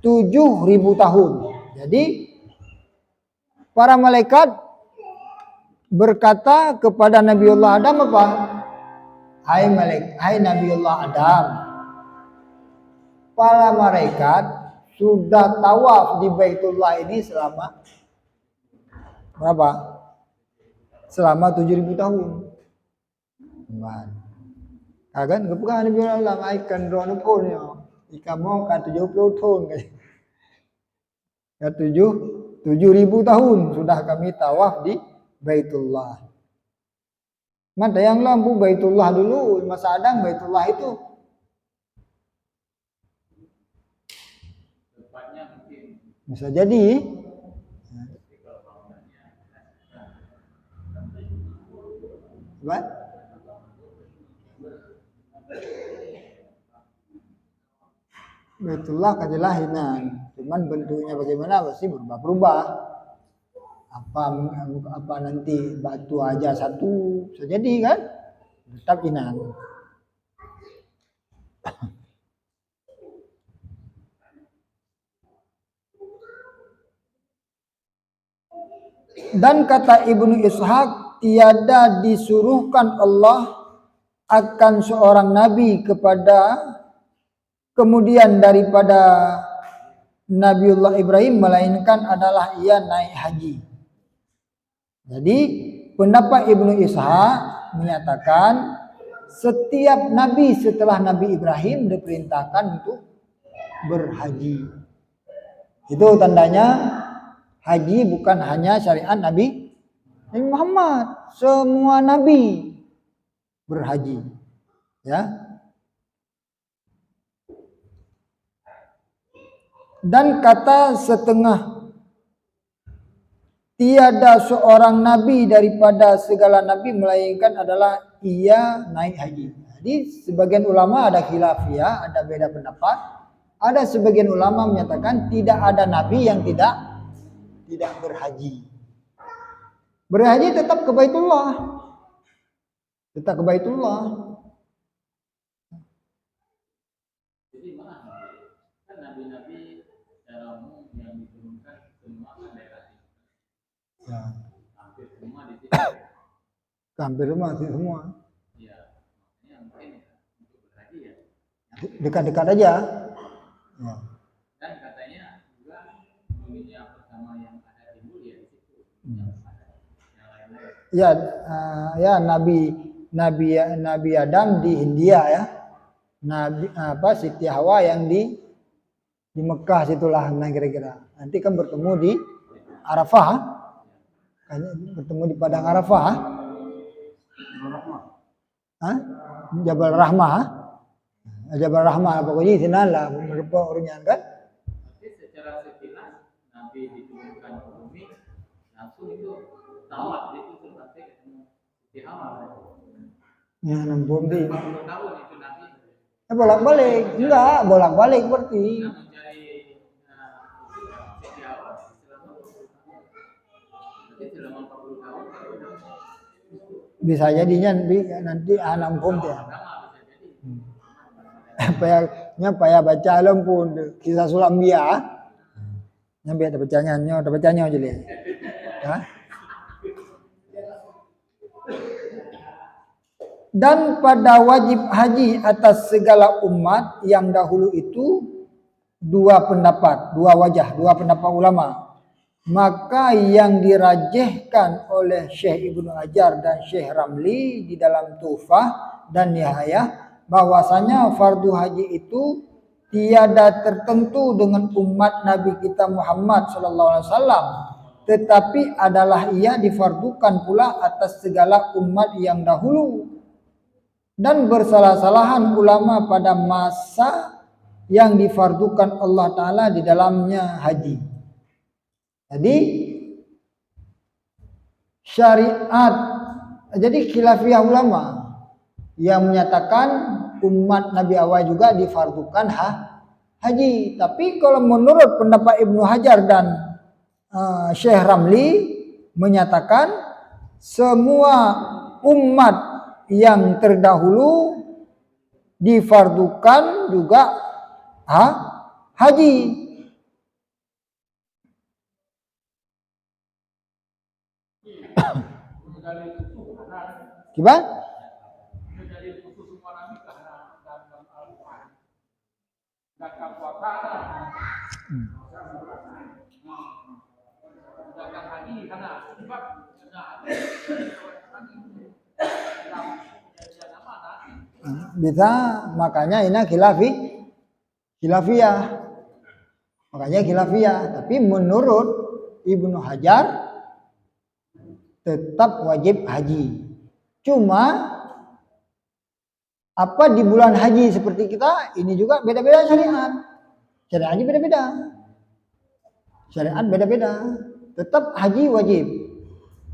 7.000 tahun. Jadi para malaikat berkata kepada Nabiullah Adam apa? Hai Nabiullah Adam, para malaikat sudah tawaf di Baitullah ini selama berapa? Selama 7.000 tahun. Kagan kebukaan Nabiullah Adam ikan drone pun ya. Ikan mau kan 70 tahun kan. Ya 7.000 tahun sudah kami tawaf di Baitullah. Mana yang lampu Baitullah dulu, masa Adam Baitullah itu bisa jadi. What? Baitullah kejelahinan, cuman bentuknya bagaimana pasti berubah-ubah. Apa nanti batu aja satu bisa jadi kan? Tetap inan. Dan kata Ibnu Ishaq, tiada disuruhkan Allah akan seorang nabi kemudian daripada Nabiullah Ibrahim, melainkan adalah ia naik haji. Jadi pendapat Ibnu Ishaq menyatakan setiap nabi setelah Nabi Ibrahim diperintahkan untuk berhaji. Itu tandanya haji bukan hanya syariat Nabi Muhammad, semua nabi berhaji. Ya. Dan kata setengah, tiada seorang nabi daripada segala nabi melainkan adalah ia naik haji. Jadi sebagian ulama ada khilafiyah, ada beda pendapat. Ada sebagian ulama menyatakan tidak ada nabi yang tidak berhaji. Berhaji tetap ke Baitullah. Tetap ke Baitullah. Jadi mana? Kan nabi-nabi secara umum yang diturunkan semua ke daerah itu. Ya. Hampir semua di situ. Hampir semua. Iya. Makanya mungkin untuk berhaji ya. Dekat-dekat aja. Ya. Dan katanya juga dunia pertama yang ada timbul ya di situ. Yang lain-lain. Ya, ya Nabi Adam di India ya. Siti Hawa yang di Mekah situlah, nah kira-kira. Nanti kan bertemu di Arafah. Kan bertemu di padang Arafah. Jabal Rahmah. Jabal Rahmah pokoknya di sana lah merupakan orangnya kan. Tapi secara sekilas Nabi diturunkan ke bumi langsung itu tawaf itu sampai ketemu di awal. Ya, nampun di. 40 tahun itu Nabi. Bolak-balik, enggak, bolak-balik berarti. Mencari di awal selama 40 tahun. Bisa jadinya nanti anak pun ya. Payah baca alam pun kisah sulam dia. Nyampe ada bacanya aja lihat. Dan pada wajib haji atas segala umat yang dahulu itu dua pendapat, dua wajah, dua pendapat ulama. Maka yang dirajihkan oleh Syekh Ibnu Hajar dan Syekh Ramli di dalam Tuhfah dan Nihayah bahwasanya fardu haji itu tiada tertentu dengan umat Nabi kita Muhammad sallallahu alaihi wasallam, tetapi adalah ia difardukan pula atas segala umat yang dahulu. Dan bersalah-salahan ulama pada masa yang difardukan Allah Ta'ala di dalamnya haji. Jadi syariat, jadi khilafiyah ulama yang menyatakan umat Nabi awal juga difardukan haji. Tapi kalau menurut pendapat Ibnu Hajar dan Syekh Ramli menyatakan semua umat yang terdahulu difardukan juga haji. Gimana? Bisa, makanya ini khilafiyah. Makanya khilafiyah. Tapi menurut Ibnu Hajar tetap wajib haji. Cuma apa di bulan haji seperti kita ini juga beda-beda syariat. Syariatnya beda-beda. Syariat beda-beda. Tetap haji wajib.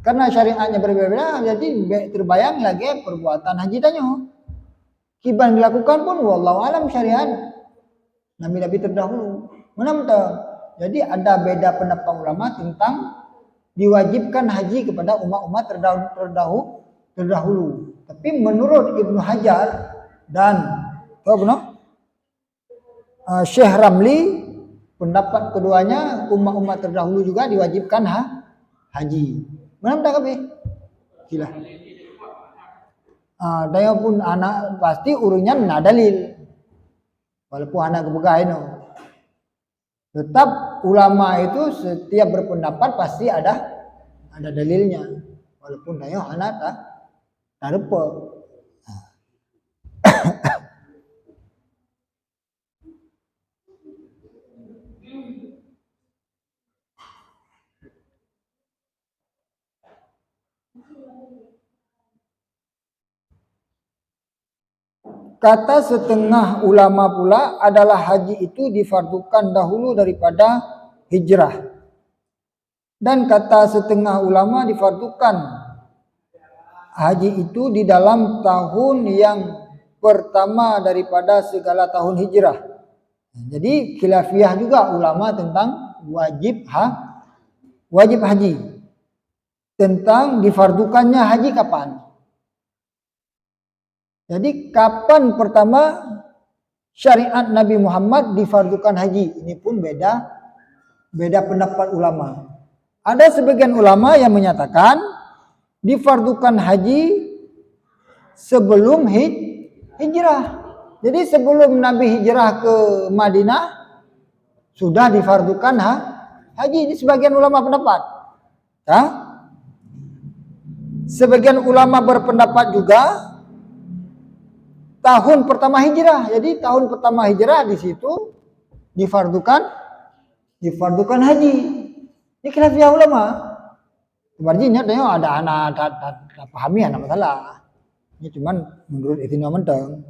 Karena syariatnya berbeda-beda, jadi terbayang lagi perbuatan haji tanya. Kiban dilakukan pun wallahu alam syariat Nabi-Nabi terdahulu. Mana betul? Jadi ada beda pendapat ulama tentang diwajibkan haji kepada umat-umat terdahulu. Tapi menurut Ibnu Hajar dan Syekh Ramli, pendapat keduanya umat-umat terdahulu juga diwajibkan haji. Mana betul kabeh? Gila. Daya pun anak pasti urungnya na dalil. Walaupun anak kebegai no. Tetap ulama itu setiap berpendapat pasti ada dalilnya. Walaupun daya anak tak rupa. Kata setengah ulama pula adalah haji itu difardukan dahulu daripada hijrah. Dan kata setengah ulama difardukan haji itu di dalam tahun yang pertama daripada segala tahun hijrah. Jadi khilafiyah juga ulama tentang wajib haji. Tentang difardukannya haji kapan. Jadi kapan pertama syariat Nabi Muhammad difardukan haji? Ini pun beda pendapat ulama. Ada sebagian ulama yang menyatakan difardukan haji sebelum hijrah. Jadi sebelum Nabi hijrah ke Madinah sudah difardukan haji. Ini sebagian ulama pendapat. Sebagian ulama berpendapat juga tahun pertama hijrah. Jadi tahun pertama hijrah di situ difardukan haji. Ini khilafiyah ulama. Berarti ada anak tak pahami anak masalah. Ini cuman menurut itu menteng.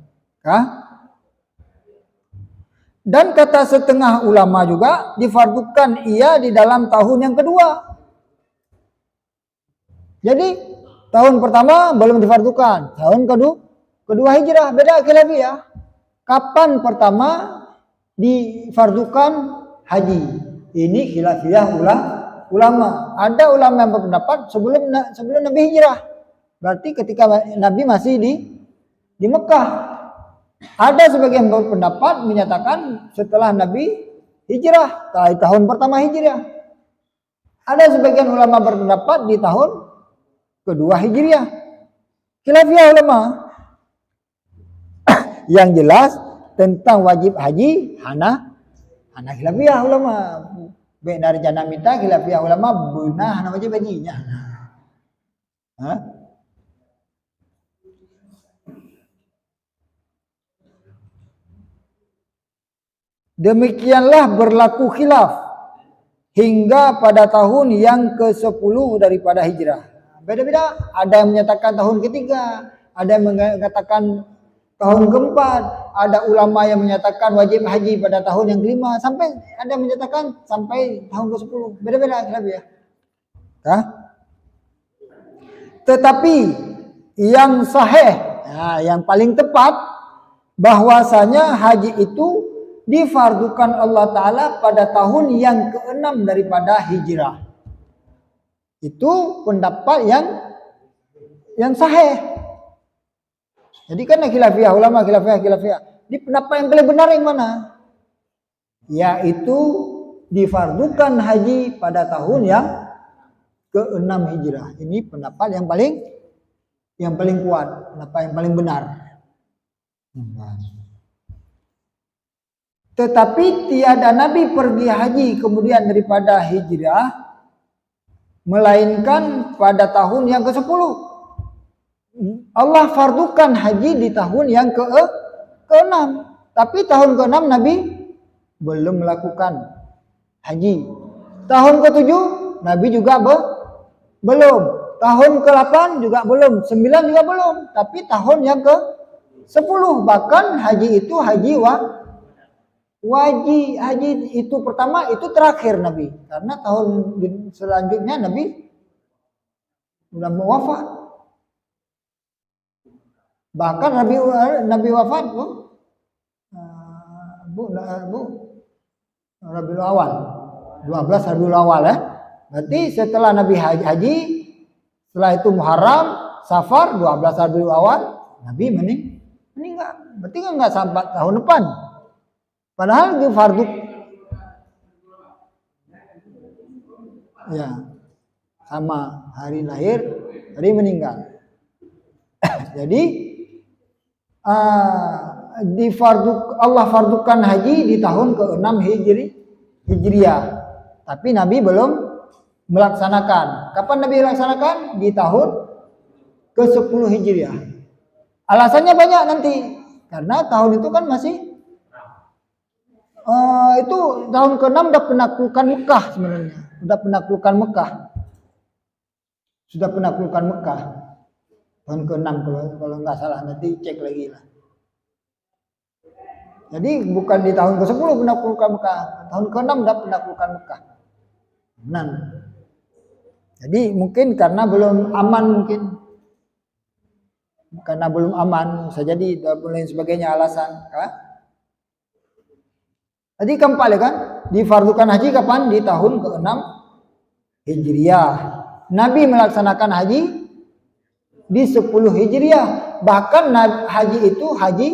Dan kata setengah ulama juga difardukan ia di dalam tahun yang kedua. Jadi tahun pertama belum difardukan, tahun kedua hijrah, beda khilafiyah. Kapan pertama difardukan haji? Ini khilafiyah ulama. Ada ulama yang berpendapat sebelum Nabi hijrah. Berarti ketika Nabi masih di Mekah. Ada sebagian berpendapat menyatakan setelah Nabi hijrah, tahun pertama hijrah. Ada sebagian ulama berpendapat di tahun kedua hijriah. Khilafiyah ulama. Yang jelas tentang wajib haji hana khilafiyah ulama. Baik dari jana minta khilafiyah ulama beunah hana wajib hajinya. Hah? Demikianlah berlaku khilaf hingga pada tahun yang ke-10 daripada hijrah. Beda-beda, ada yang menyatakan tahun ketiga, ada yang mengatakan tahun keempat, ada ulama yang menyatakan wajib haji pada tahun yang kelima, sampai ada yang menyatakan sampai tahun ke-10. Beda-beda khilaf ya. Tetapi yang sahih, yang paling tepat bahwasanya haji itu difardukan Allah Ta'ala pada tahun yang ke-6 daripada hijrah. Itu pendapat yang sahih. Jadi kan khilafiyah ulama, khilafiyah. Di pendapat yang paling benar yang mana? Yaitu difardukan haji pada tahun yang ke-6 hijrah. Ini pendapat yang paling kuat, pendapat yang paling benar. Tetapi tiada nabi pergi haji kemudian daripada hijrah melainkan pada tahun yang ke-10. Allah fardukan haji di tahun yang ke-6. Tapi tahun ke-6 Nabi belum melakukan haji. Tahun ke-7 Nabi juga belum. Tahun ke-8 juga belum. 9 juga belum. Tapi tahun yang ke-10 bahkan haji itu haji haji itu pertama, itu terakhir Nabi. Karena tahun selanjutnya Nabi sudah mau wafat. Bahkan Nabi wafat Rabiul Awal, 12 Rabiul Awal ya. Berarti setelah Nabi haji, setelah itu Muharram, Safar, 12 Rabiul Awal, Nabi meninggal. Berarti kan nggak sampai tahun depan. Padahal itu fardu ya sama hari lahir, hari meninggal. Jadi Allah fardukan haji di tahun ke-6 Hijriah. Tapi Nabi belum melaksanakan. Kapan Nabi melaksanakan? Di tahun ke-10 Hijriah. Alasannya banyak nanti. Karena tahun itu kan masih itu tahun ke-6 udah penaklukan Mekah sebenarnya. Sudah penaklukan Mekah. Tahun ke-6 kalau nggak salah, nanti cek lagi lah. Jadi bukan di tahun ke-10 penaklukan Mekah. Tahun ke-6 udah penaklukan Mekah. Benar. Jadi mungkin karena belum aman bisa jadi dan lain sebagainya alasan. Jadi keempat ya kan, difardukan haji kapan? Di tahun ke-6 Hijriah. Nabi melaksanakan haji di 10 Hijriah. Bahkan haji itu haji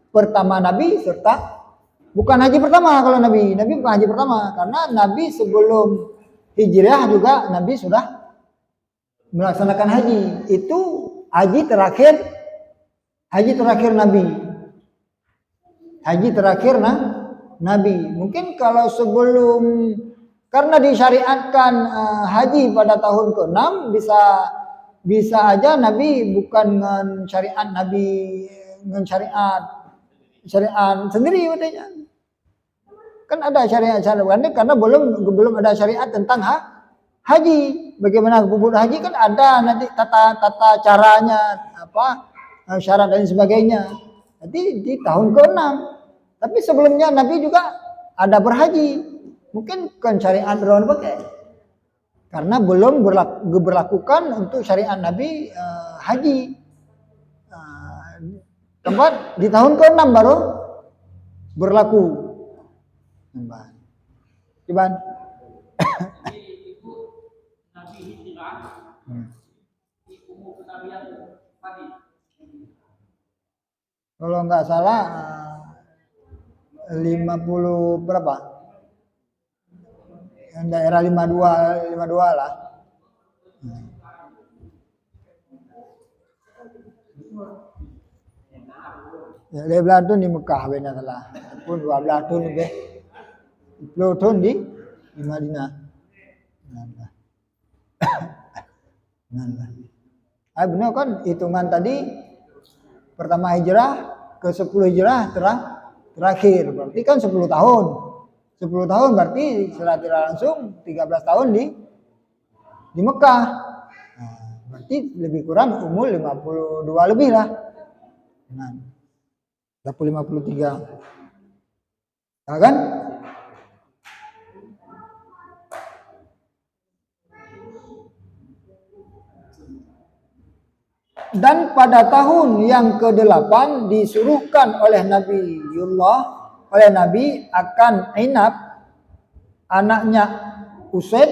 pertama Nabi serta bukan haji pertama kalau Nabi bukan haji pertama, karena Nabi sebelum Hijriah juga Nabi sudah melaksanakan haji. Itu haji terakhir Nabi. Haji terakhir Nabi. Mungkin kalau sebelum, karena disyariatkan haji pada tahun ke-6, bisa aja Nabi bukan dengan syariat sendiri katanya. Kan ada syariat karena belum ada syariat tentang haji. Bagaimana kubur haji kan ada nanti tata caranya, syarat dan sebagainya. Jadi di tahun ke-6. Tapi sebelumnya Nabi juga ada berhaji. Mungkin kan syariat berlawan pakai. Karena belum berlakukan untuk syariat Nabi haji. Keempat, di tahun ke-6 baru berlaku. Iban. Nabi hijrah, umur kenabian pagi. Kalau nggak salah 50 berapa? Yang daerah 52 lah. Ya, 12 tahun di Mekah benar salah. Pun 12 tahun lebih. 10 tahun di Madinah. Nah. Nah. Benar kan hitungan tadi pertama hijrah ke 10 hijrah terakhir. Berarti kan 10 tahun. 10 tahun berarti secara tidak langsung 13 tahun di Mekah. Nah, berarti lebih kurang umur 52 lebih lah. Nah, 53. Ya kan? Dan pada tahun yang ke-8 disuruhkan oleh Nabi akan Inab anaknya Usaid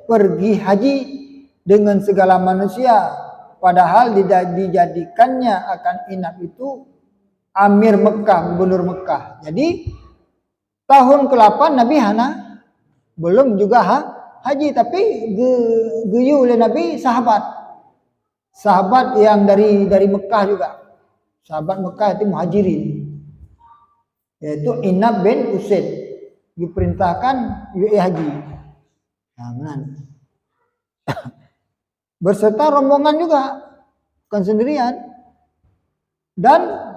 pergi haji dengan segala manusia, padahal dijadikannya akan Inab itu Amir Mekah, gubernur Mekah. Jadi tahun ke-8 Nabi hana belum juga haji, tapi geyu oleh Nabi sahabat yang dari Mekah juga. Sahabat Mekah itu muhajirin. Yaitu Inab bin Usaid diperintahkan haji. Nah, berserta rombongan juga, bukan sendirian. Dan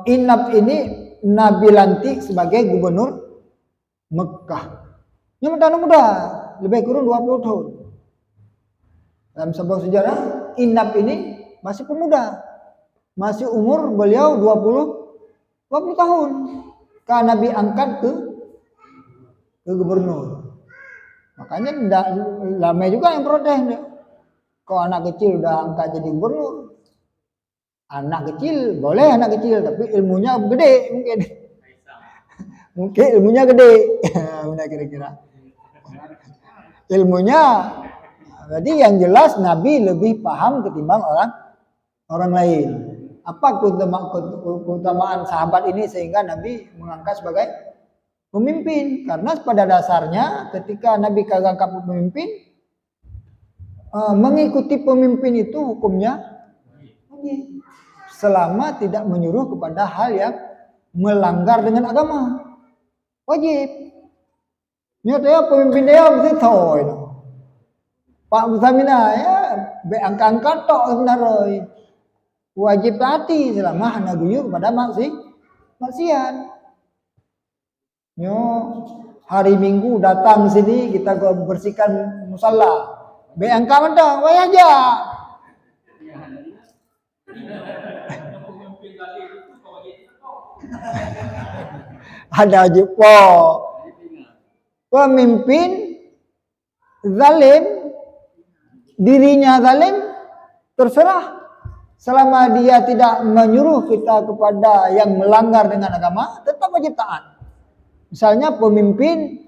Inab ini Nabi lantik sebagai gubernur Mekah. Ini muda, lebih kurang 20 tahun. Dalam sebuah sejarah, Inab ini masih pemuda. Masih umur beliau 20 tahun. Karena Nabi angkat ke gubernur. Makanya lama juga yang protes. Kalau anak kecil udah angkat jadi gubernur. Anak kecil, boleh anak kecil, tapi ilmunya gede mungkin. Mungkin ilmunya gede. Benar kira-kira. Ilmunya, jadi yang jelas Nabi lebih paham ketimbang orang lain. Apa keutamaan sahabat ini sehingga Nabi mengangkat sebagai pemimpin? Karena pada dasarnya ketika Nabi kagak angkat pemimpin, mengikuti pemimpin itu hukumnya wajib, selama tidak menyuruh kepada hal yang melanggar dengan agama. Wajib. Nyatanya pemimpin dia mesti tahu itu. Pak Musamina ya be angkat tok sebenarnya. Wajib taati selama hana guyu kepada maksiat. Nyo hari Minggu datang sini kita bersihkan musala. Be angka mana? Wah aja. Ada wajib pemimpin zalim, dirinya zalim, terserah. Selama dia tidak menyuruh kita kepada yang melanggar dengan agama, tetap wajib taat. Misalnya pemimpin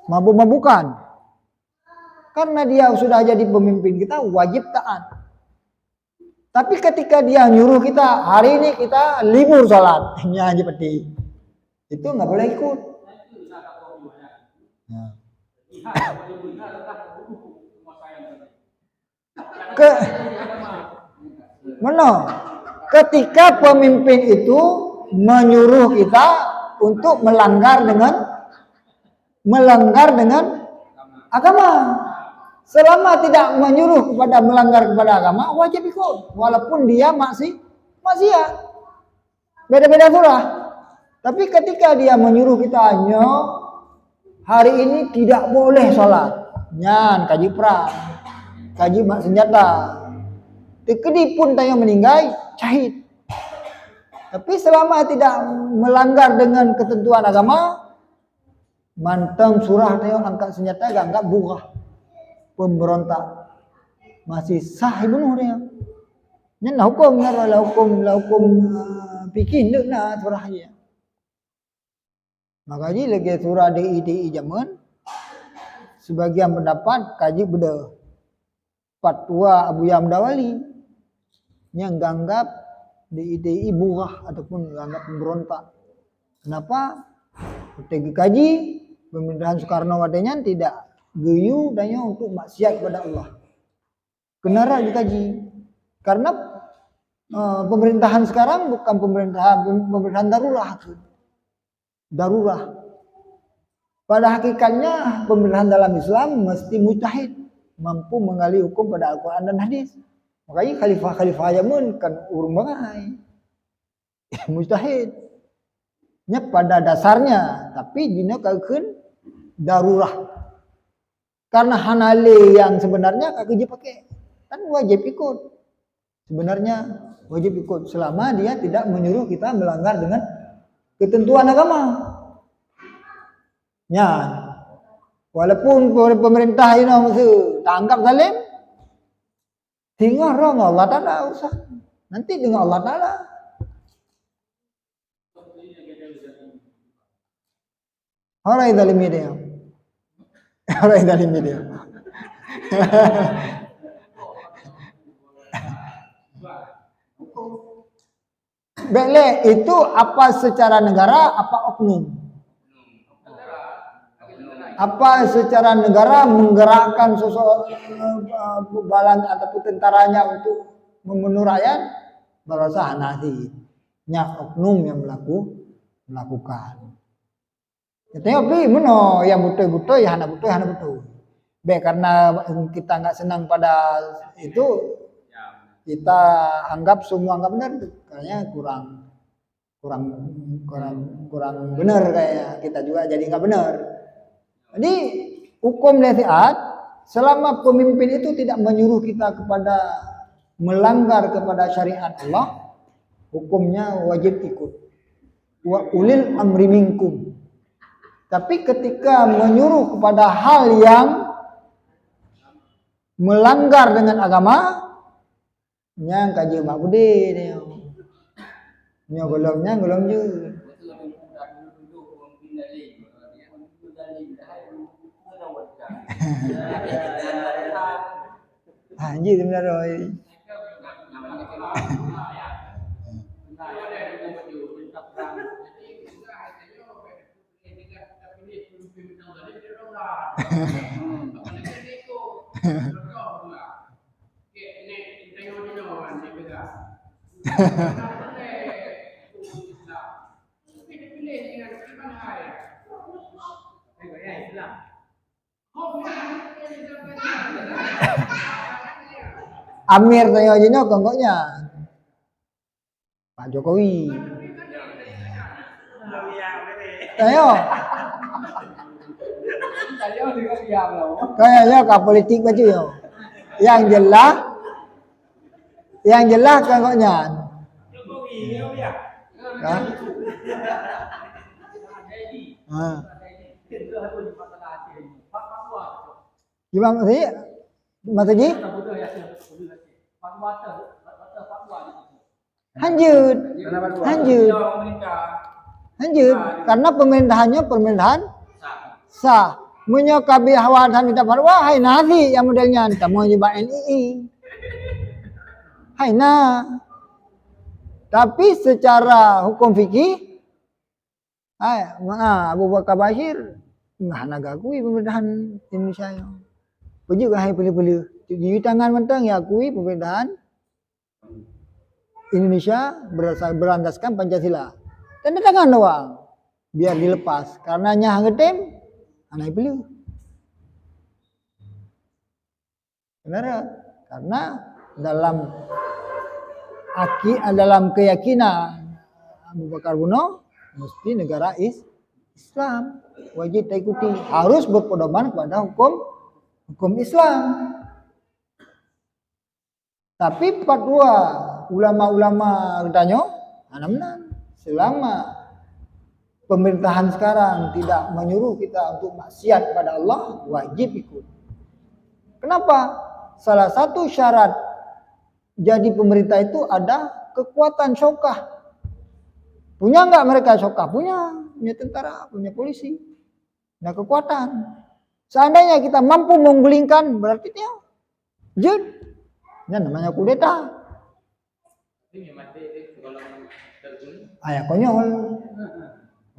mabuk-mabukan. Karena dia sudah jadi pemimpin kita, wajib taat. Tapi ketika dia nyuruh kita, hari ini kita libur sholat, nyanyi peti, itu nggak boleh ikut. Ketika pemimpin itu menyuruh kita untuk melanggar dengan agama, selama tidak menyuruh kepada melanggar kepada agama, wajib ikut, walaupun dia maksiat. Beda-beda surah. Tapi ketika dia menyuruh kita hanya hari ini tidak boleh sholat, nyan kaji perang, kaji mak senjata. Tekedi pun tanya meninggal, cahit. Tapi selama tidak melanggar dengan ketentuan agama, manteng surah tanya angkat senjata gak buah. Pemberontak masih sah benar dia. Nyan hukum bikin dek na surah dia. Makanya lagi surah DI zaman sebagian pendapat kaji beda fatwa Abu Yamdawali yang ganggap DI buah ataupun ganggap pemberontak. Kenapa? Ketika kaji pemerintahan Soekarno wadanya tidak geyu danya untuk maksiat kepada Allah. Kenapa dikaji? Karena pemerintahan sekarang bukan pemerintahan darurat. Darurat. Pada hakikatnya pemerintahan dalam Islam mesti mujtahid, mampu menggali hukum pada Al-Quran dan hadis. Makanya khalifah Yaman kan urung bangai. Mujtahid. Nya pada dasarnya, tapi dina kakeun darurat. Karena hanale yang sebenarnya kaki pakai, kan wajib ikut. Sebenarnya wajib ikut selama dia tidak menyuruh kita melanggar dengan ketentuan agama. Ya, walaupun pemerintah ini mesti tangkap zalim, tinggal orang Allah Ta'ala usah. Nanti dengan Allah Ta'ala. Orang zalim dia. Orang zalim dia. Baiklah, itu apa secara negara, apa oknum? Apa secara negara menggerakkan balan ataupun tentaranya untuk membunuh rakyat? Berasa Hanafi. Nya oknum yang melakukan. Tapi mana yang betul-betul ya hana betul. Baik, karena kita nggak senang pada itu, kita anggap semua anggap benar, kayaknya kurang benar, kayak kita juga jadi nggak benar. Jadi hukum nasihat selama pemimpin itu tidak menyuruh kita kepada melanggar kepada syariat Allah, hukumnya wajib ikut. Wa ulil amri minkum. Tapi ketika menyuruh kepada hal yang melanggar dengan agama, nya kaji mak budi dia. Nya golong je. Anjir benar rồi. Amir tanya aja kongkoknya Pak Jokowi. Ayo. Kayaknya ke politik baju yo. Yang jelas kongkoknya. Jokowi ya. Gimana sih? Maksudnya? Lanjut. Karena pemerintahannya pemerintahan sah. Menyokabi hawadan kita fatwa, hai nazi yang modelnya kita mau nyoba NII. Hai tapi secara hukum fikih, Abu Bakar Bashir nggak nagakui pemerintahan Indonesia. Pujuk hai pilih-pilih. Di tangan mentang ya akui pemerintahan Indonesia berlandaskan Pancasila. Tanda tangan doang biar dilepas. Karena nyah ngetem, anak pilih. Benar? Karena dalam keyakinan Abu Bakar Buno mesti negara Islam wajib diikuti, harus berpedoman kepada hukum Islam. Tapi fatwa ulama-ulama tanya, anak-anak selama pemerintahan sekarang tidak menyuruh kita untuk maksiat pada Allah, wajib ikut. Kenapa? Salah satu syarat jadi pemerintah itu ada kekuatan syaukah. Punya enggak mereka syaukah? Punya tentara, punya polisi. Punya kekuatan. Seandainya kita mampu menggulingkan, berarti dia jud. Ini namanya kudeta. Ayah konyol.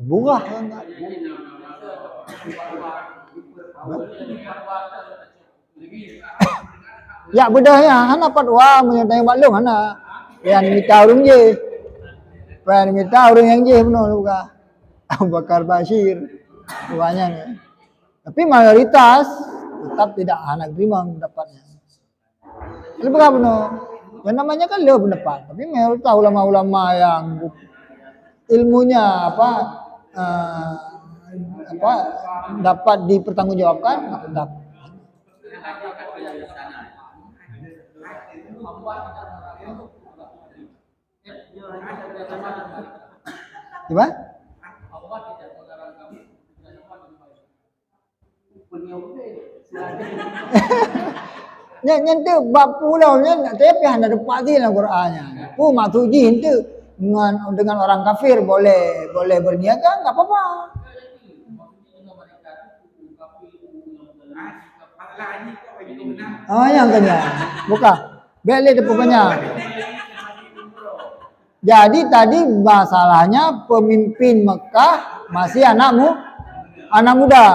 Bunga enggak. Ya bedahnya hana fatwa menyertai maklum hana. Yang minta urung je. Yang minta urung yang je benar luka. Abu Bakar Bashir. Banyak. Tapi mayoritas tetap tidak anak terima pendapatnya. Itu bukan benar. Yang namanya kan dia pendapat. Tapi mayoritas ulama-ulama yang ilmunya dapat dipertanggungjawabkan tetap. Gimana? Nyentuh bab pulau nya tapi hanya dapat di dalam Qur'annya. Matuji itu dengan orang kafir boleh berniaga enggak apa-apa. Yang kena. Buka. Beli depannya. Jadi tadi masalahnya pemimpin Mekah masih anak muda.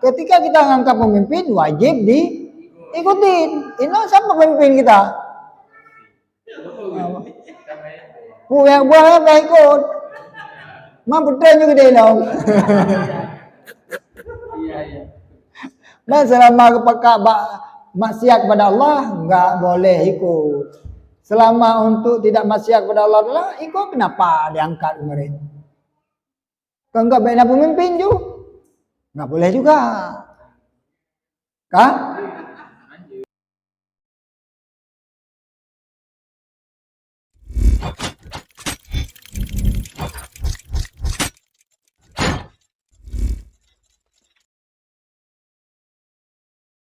Ketika kita ngangkat pemimpin wajib diikutin. Ini siapa pemimpin kita? Yang buahnya tak ikut. Betul juga dia dong. Dan selama maksiat kepada Allah enggak boleh ikut. Selama untuk tidak maksiat kepada Allah ikut, kenapa diangkat kemarin? Kalau enggak bina pemimpin juga enggak boleh juga. Kah?